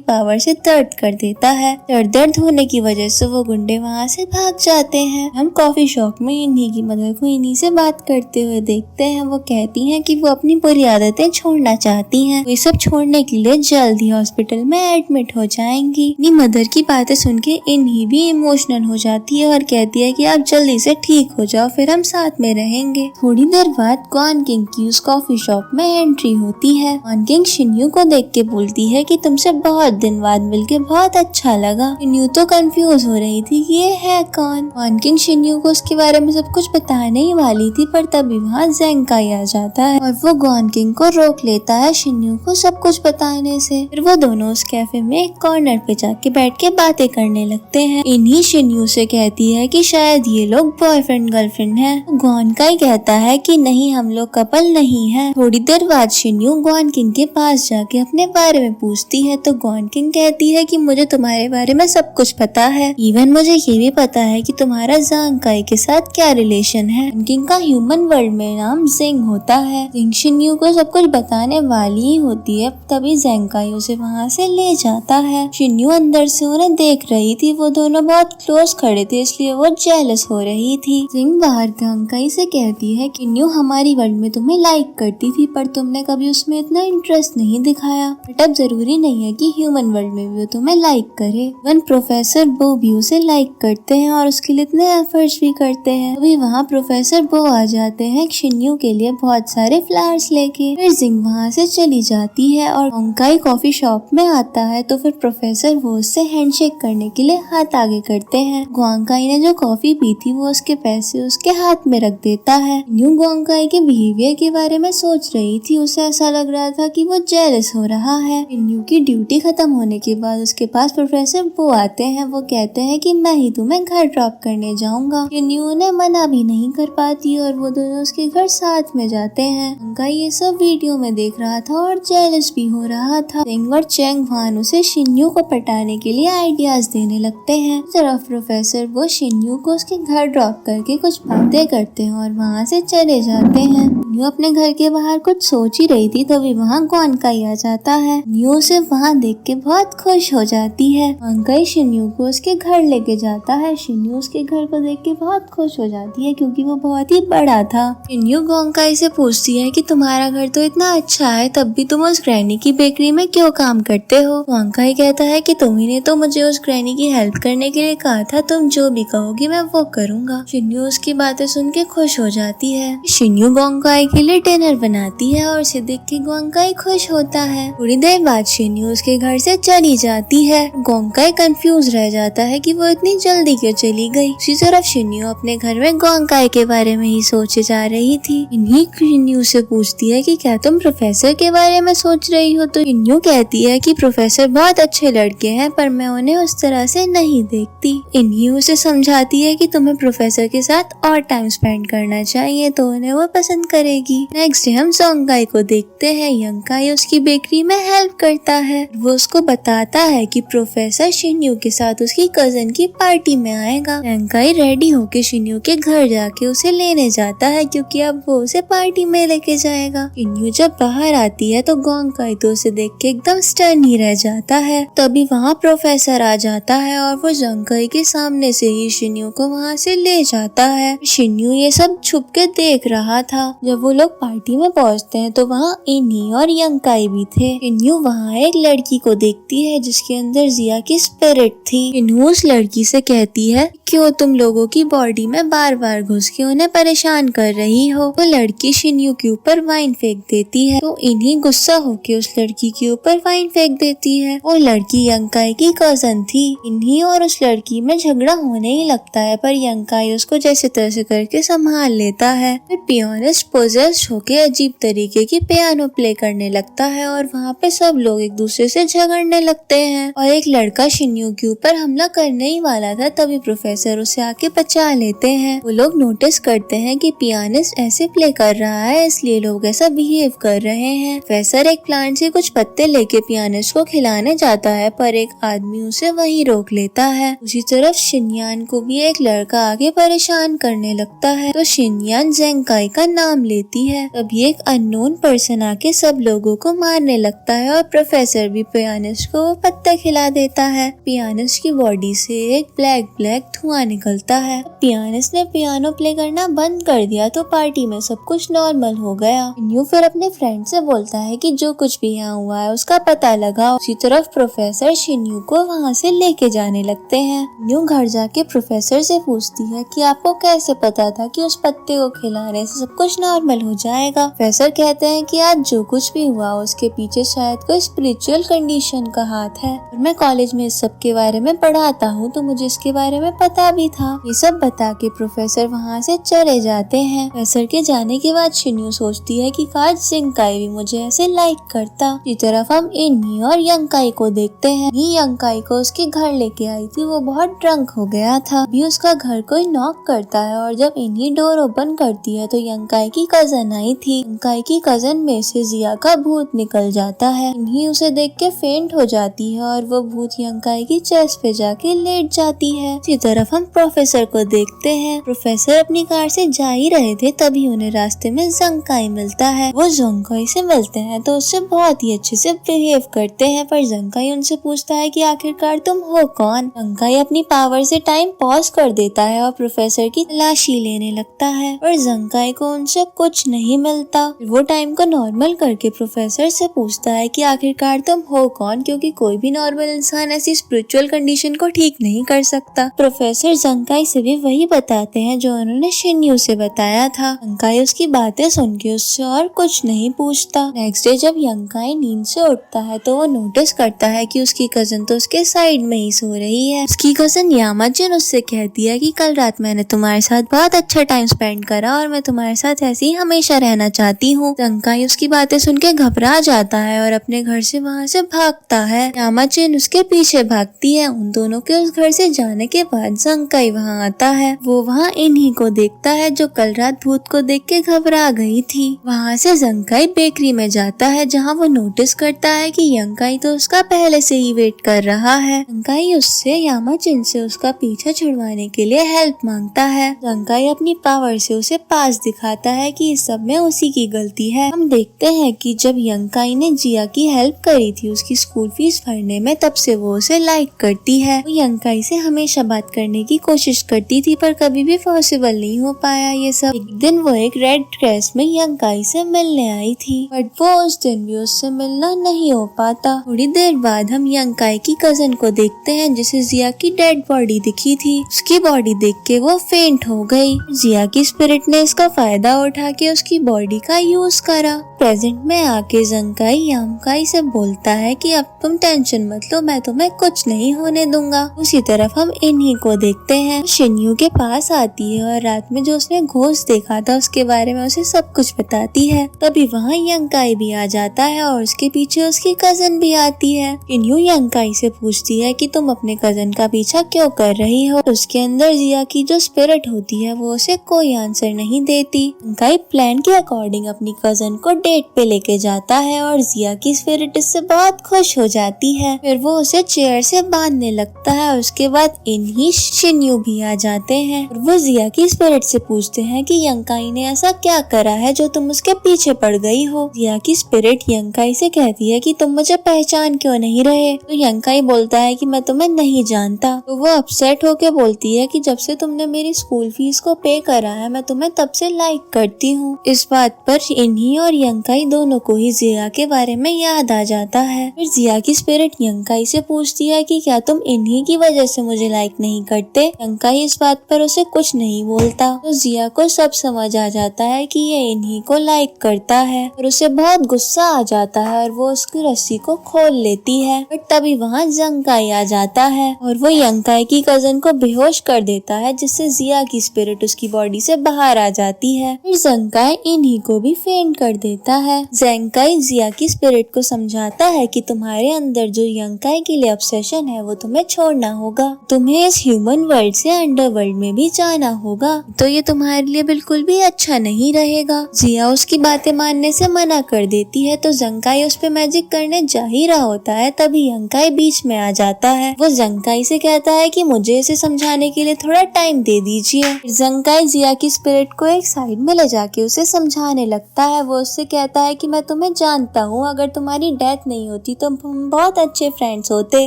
पावर से दर्द कर देता है। दर्द होने की वजह से वो गुंडे वहाँ से भाग जाते हैं। हम कॉफी शॉप में इन्हीं की मदर को इन्हीं से बात करते हुए देखते हैं। वो कहती हैं कि वो अपनी बुरी आदतें छोड़ना चाहती हैं। ये सब छोड़ने के लिए जल्द ही हॉस्पिटल में एडमिट हो जाएंगी। अपनी मदर की बातें सुन के इन्हीं भी इमोशनल हो जाती है और कहती है कि आप जल्दी से ठीक हो जाओ, फिर हम साथ में रहेंगे। थोड़ी देर बाद क्वान किंग की उस कॉफी शॉप में एंट्री होती है। क्वान किंग शिन्यू को देख के बोलती है कि तुमसे बहुत दिन बाद मिलके बहुत अच्छा लगा। शिन्यू तो कंफ्यूज हो रही थी कि ये है कौन। क्वान किंग शिन्यू को उसके बारे में सब कुछ बताने ही वाली थी पर तभी वहाँ जंग काई आ जाता है और वो क्वान किंग को रोक लेता है शिन्यू को सब कुछ बताने से। फिर वो दोनों उस कैफे में एक कॉर्नर पे जाके बैठ के बातें करने लगते हैं। इन्हीं शिन्यू से कहती है कि शायद ये लोग बॉयफ्रेंड गर्लफ्रेंड है। क्वान काई कहता है कि नहीं, हम लोग कपल नहीं है। थोड़ी देर बाद शिन्यू क्वान किंग के पास जाके अपने बारे में पूछती है तो क्वान किंग कहती है कि मुझे तुम्हारे बारे में सब कुछ पता है, इवन मुझे ये भी पता है कि तुम्हारा जंग काई के साथ क्या रिलेशन है। किंग का ह्यूमन वर्ल्ड में नाम जिंग होता है। जिंग शिन्यू को सब कुछ बताने वाली ही होती है तभी जंग काई उसे वहाँ से ले जाता है। शिन्यू अंदर से उन्हें देख रही थी। वो दोनों बहुत क्लोज खड़े थे इसलिए वो जेलस हो रही थी। जिंग बाहर जंग काई से कहती है कि शिन्यू हमारी वर्ल्ड में तुम्हें लाइक करती थी पर तुमने कभी उसमें इतना इंटरेस्ट नहीं दिखाया। बट अब जरूरी नहीं है कि ह्यूमन वर्ल्ड में भी वो तुम्हें लाइक करे। वन प्रोफेसर बो भी उसे लाइक करते हैं और उसके लिए इतने एफर्ट्स भी करते हैं। अभी वहाँ प्रोफेसर बो आ जाते हैं शिन्यू के लिए बहुत सारे फ्लावर्स लेके। फिर जिंग वहाँ से चली जाती है और जंग काई कॉफी शॉप में आता है तो फिर प्रोफेसर वो उससे हैंडशेक करने के लिए हाथ आगे करते हैं। जंग काई ने जो कॉफी पी थी वो उसके पैसे उसके हाथ में रख देता है। न्यू जंग काई के बिहेवियर के बारे में सोच रही थी। उसे ऐसा लग रहा था कि वो जेलस हो रहा है। न्यू की ड्यूटी खत्म होने के बाद उसके पास प्रोफेसर बो आते हैं। वो कहते हैं कि मैं ही तुम्हें घर ड्रॉप करने जाऊंगा। न्यू उन्हें मना भी नहीं कर पाती और वो दोनों उसके घर साथ में जाते हैं। जंग काई ये सब वीडियो में देख रहा था और जेलस भी हो रहा था। जिंग और चेंग वान उसे शिन्यू को पटाने के लिए आइडियाज देने लगते हैं। तरफ प्रोफेसर वो शिन्यू को उसके घर ड्रॉप करके कुछ बातें करते हैं और वहाँ से चले जाते हैं। न्यू अपने घर के बाहर कुछ सोच ही रही थी तभी वहाँ क्वान काई आ जाता है। न्यू उसे वहाँ देख के बहुत खुश हो जाती है। क्वान काई शिन्यू को उसके घर लेके जाता है। शिन्यू उसके घर को देख के बहुत खुश हो जाती है क्योंकि वो बहुत ही बड़ा था। शिन्यू क्वान काई से पूछती है कि तुम्हारा घर तो इतना अच्छा है तब भी तुम उस ग्रैनी की बेकरी में क्यों काम करते हो। क्वान काई कहता है कि तुम्ही ने तो मुझे उस ग्रैनी की हेल्प करने के लिए कहा था, तुम जो भी कहोगी मैं वो करूँगा। शिन्यू उसकी बातें सुन के खुश हो जाती है। शिन्यू क्वान काई के लिए डिनर बनाती है और उसे देख के क्वान काई खुश होता है। थोड़ी देर बाद शिन्यू उसके घर से चली जाती है। क्वान काई कंफ्यूज रह जाता है कि वो इतनी जल्दी क्यों चली गई। उसी तरफ शिन्यू अपने घर में क्वान काई के बारे में ही सोचे जा रही थी। इन्हीं शिन्यू से पूछती है कि क्या तुम प्रोफेसर के बारे में सोच रही हो तो शिन्यू कहती है कि प्रोफेसर बहुत अच्छे लड़के हैं पर मैं उन्हें उस तरह से नहीं देखती। इन्हीं उसे समझाती है कि तुम्हें प्रोफेसर के साथ और टाइम स्पेंड करना चाहिए तो उन्हें वो पसंद करेगी। नेक्स्ट डे हम जंग काई को देखते हैं। यंग काई उसकी उसकी बेकरी में हेल्प करता है। वो उसको बताता है कि प्रोफेसर शिन्यू के साथ उसकी कजन की पार्टी में आएगा। यंकाई रेडी होके शिन्यू के घर जाके उसे लेने जाता है क्योंकि अब वो उसे पार्टी में लेके जाएगा। शिन्यू जब बाहर आती है तो गोंकाई तो उसे देख के एकदम स्टन ही रह जाता है। तभी वहाँ प्रोफेसर आ जाता है और वो यंकाई के सामने से ही शिन्यू को वहाँ से ले जाता है। शिन्यू ये सब छुप के देख रहा था। जब वो लोग पार्टी में पहुँचते हैं तो वहाँ इन्ही और यंकाई भी थे। शिन्यू वहाँ एक लड़की को देखती है जिसके अंदर जिया की स्पिरिट थी। शिन्यू उस लड़की से कहती है, क्यों तुम लोगों की बॉडी में बार बार घुस के उन्हें परेशान कर रही हो। वो लड़की शिन्यू के ऊपर वाइन फेंक देती है तो इन्हीं गुस्सा होके उस लड़की के ऊपर वाइन फेंक देती है। वो लड़की यंकाई की कजन थी। इन्हीं और उस लड़की में झगड़ा होने ही लगता है पर यंकाई उसको जैसे तैसे करके संभाल लेता है। फिर पियानिस्ट पोजेस्ड होके अजीब तरीके की पियानो प्ले करने लगता है और वहाँ पे सब लोग एक दूसरे से झगड़ने लगते हैं और एक लड़का शिन्यू के ऊपर हमला करने ही वाला था। तभी प्रोफेसर उसे आके बचा लेते हैं। वो लोग नोटिस करते हैं कि पियानिस्ट ऐसे प्ले कर रहा है इसलिए लोग ऐसा बिहेव कर रहे हैं। प्रोफेसर एक प्लांट से कुछ पत्ते लेके पियानिस्ट को खिलाने जाता है पर एक आदमी उसे वहीं रोक लेता है। उसी तरफ शिनयान को भी एक लड़का आगे परेशान करने लगता है तो शिनयान जेंकाई का नाम लेती है। तभी एक अननोन पर्सन आके सब लोगों को मारने लगता है और प्रोफेसर भी पियानिस्ट को वो पत्ते खिला देता है। पियानिस्ट की बॉडी से एक ब्लैक धुआं निकलता है। पियानिस्ट ने पियानो प्ले करना बंद कर दिया तो पार्टी में सब कुछ नॉर्मल हो गया। न्यू फिर अपने फ्रेंड से बोलता है कि जो कुछ भी यहाँ हुआ है उसका पता लगाओ। उसी तरफ प्रोफेसर शिन्यू को वहाँ से लेके जाने लगते हैं। न्यू घर जाके प्रोफेसर से पूछती है कि आपको कैसे पता था कि उस पत्ते को खिलाने से सब कुछ नॉर्मल हो जाएगा। प्रोफेसर कहते हैं कि आज जो कुछ भी हुआ उसके पीछे शायद कोई स्पिरिचुअल कंडीशन का हाथ है और मैं कॉलेज में इस सब के बारे में पढ़ाता हूँ तो मुझे इसके बारे में पता भी था। ये सब बता के प्रोफेसर वहाँ से चले जाते हैं। प्रोफेसर के जाने के बाद शिन्यू सोचती है कि काश जेंकाई भी मुझे ऐसे लाइक करता। इसी तरफ हम इन्ही और यंकाई को देखते हैं। यंकाई को उसके घर लेके आई थी, वो बहुत ड्रंक हो गया था। अभी उसका घर कोई नॉक करता है और जब इन्ही डोर ओपन करती है तो यंकाई की कजन आई थी। यंकाई की कजन में से जिया का भूत निकल जाता है। इन्ही उसे देख के फेंट हो जाती है और वो भूत यंकाई की चेस्ट पे जाके लेट जाती है। इसी तरफ हम प्रोफेसर को देखते हैं। प्रोफेसर अपनी कार से जा ही रहे थे तभी उन्हें रास्ते में जेंकाई मिलता है। वो जेंकाई से मिलते हैं तो उससे बहुत ही अच्छे से बिहेव करते हैं पर जेंकाई उनसे पूछता है कि आखिरकार तुम हो कौन। जेंकाई अपनी पावर से टाइम पॉज कर देता है और प्रोफेसर की तलाशी लेने लगता है पर जेंकाई को उनसे कुछ नहीं मिलता। वो टाइम को नॉर्मल करके प्रोफेसर से पूछता है कि आखिरकार तुम हो कौन, क्योंकि कोई भी नॉर्मल इंसान ऐसी स्पिरिचुअल कंडीशन को ठीक नहीं कर सकता। प्रोफेसर जेंकाई से भी वही बताते हैं जो उन्होंने शिन्यू से बताया था। जेंकाई उसकी बातें सुन के उससे और कुछ नहीं पूछता। नेक्स्ट डे जब यंकाई नींद से उठता है तो वो नोटिस करता है कि उसकी कजन तो उसके साइड में ही सो रही है। उसकी कजन यामाजिन उससे कहती है कि कल रात मैंने तुम्हारे साथ बहुत अच्छा टाइम स्पेंड करा और मैं तुम्हारे साथ ऐसे ही हमेशा रहना चाहती हूँ। जेंकाई उसकी बातें सुन के घबरा जाता है और अपने घर से वहाँ से भागता है। यामाजिन उसके पीछे भागती है। उन दोनों के उस घर से जाने के बाद जेंकाई वहाँ आता है। वो वहाँ इन्हीं को देखता है जो कल रात भूत को देख के घबरा गई थी। वहाँ से जेंकाई बेकरी में जाता है जहाँ वो नोटिस करता है कि यंकाई तो उसका पहले से ही वेट कर रहा है। यंकाई उससे यामाजिन से उसका पीछा छुड़वाने के लिए हेल्प मांगता है। यंकाई अपनी पावर से उसे पास दिखाता है कि इस सब में उसी की गलती है। हम देखते हैं कि जब यंकाई ने जिया की हेल्प करी थी उसकी स्कूल फीस भरने में तब से वो उसे लाइक करती है। वो यंकाई से हमेशा बात करने की कोशिश करती थी पर कभी भी पॉसिबल नहीं हो पाया ये सब। एक दिन वो एक रेड ड्रेस में यंकाई से मिलने आई थी बट वो उस दिन भी उससे मिलना नहीं हो पाता। थोड़ी देर बाद हम यंकाई की कजन को देखते हैं जिसे जिया की डेड बॉडी दिखी थी। उसकी बॉडी देख के वो फेंट हो गई। जिया की स्पिरिट ने इसका फायदा उठा के उसकी बॉडी का यूज करा। प्रेजेंट में आके जेंकाई यंकाई से बोलता है कि अब तुम टेंशन मत लो, मैं तुम्हें कुछ नहीं होने दूंगा। उसी तरफ हम इन्हीं को देखते हैं। शिन्यू के पास आती है और रात में जो उसने घोस्ट देखा था उसके बारे में उसे सब कुछ बताती है। तभी वहाँ यंकाई भी आ जाता है और उसके पीछे उसकी कजन भी आती है। शिन्यू यंकाई से पूछती है कि तुम अपने कजन का पीछा क्यों कर रही हो। उसके अंदर जिया की जो स्पिरिट होती है वो उसे कोई आंसर नहीं देती। यंकाई प्लान के अकॉर्डिंग अपनी कजन को डेट पे लेके जाता है और जिया की स्पिरिट इससे बहुत खुश हो जाती है। फिर वो उसे चेयर से बांधने लगता है। उसके बाद इन्हीं शिन्यू भी आ जाते हैं और वो जिया की स्पिरिट से पूछते हैं कि यंकाई ने ऐसा क्या करा है जो तुम उसके पीछे पड़ गई हो। जिया की स्पिरिट यंकाई से कहती है कि तुम मुझे पहचान क्यों नहीं रहे। तो यंकाई बोलता है कि मैं तुम्हें नहीं जानता। तो वो अपसेट होके बोलती है कि जब से तुमने मेरी स्कूल फीस को पे करा है मैं तुम्हें तब से लाइक करती हूँ। इस बात पर इन्हीं और यंकाई दोनों को ही जिया के बारे में याद आ जाता है। फिर जिया की स्पिरिट यंकाई से पूछती है कि क्या तुम इन्हीं की वजह से मुझे लाइक नहीं करते। यंकाई इस बात पर उसे कुछ नहीं बोलता। तो जिया को सब समझ आ जाता है कि ये इन्हीं को लाइक करता है और उसे बहुत गुस्सा आ जाता है और वो उसकी रस्सी को खोल लेती है। पर तभी वहाँ जंकाई आ जाता है और वो यंकाई की कजन को बेहोश कर देता है, जिससे जिया की स्पिरिट उसकी बॉडी से बाहर आ जाती है। फिर जंकाई इन्हीं को भी फेंट कर देता है। जंकाई जिया की स्पिरिट को समझाता है कि तुम्हारे अंदर जो यंकाई के लिए ऑब्सेशन है वो तुम्हें छोड़ना होगा। तुम्हें इस ह्यूमन वर्ल्ड से अंडरवर्ल्ड में भी जाना होगा, तो ये तुम्हारे लिए बिल्कुल भी अच्छा नहीं रहेगा। जिया उसकी बातें मानने से मना कर देती है। तो जंकाई उस पे मैजिक करने जा ही रहा होता है, तभी यंकाई बीच में आ जाता है। वो जंकाई से कहता है कि मुझे इसे समझाने के लिए थोड़ा टाइम दे दीजिए। जंकाई जिया की स्पिरिट को एक साइड में ले जाके उसे समझाने लगता है। वो उससे कहता है कि मैं तुम्हें जानता हूँ, अगर तुम्हारी डेथ नहीं होती तो हम बहुत अच्छे फ्रेंड्स होते।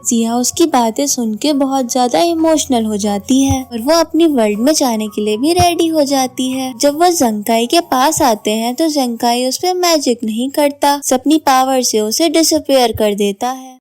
जिया उसकी बातें सुन के बहुत ज्यादा इमोशनल हो जाती है और वो अपनी वर्ल्ड में जाने के लिए भी रेडी हो जाती है। जब वो जंकाई के पास आते हैं तो जंकाई उस पे मैजिक नहीं करता, अपनी पावर से उसे डिसअपियर कर देता है।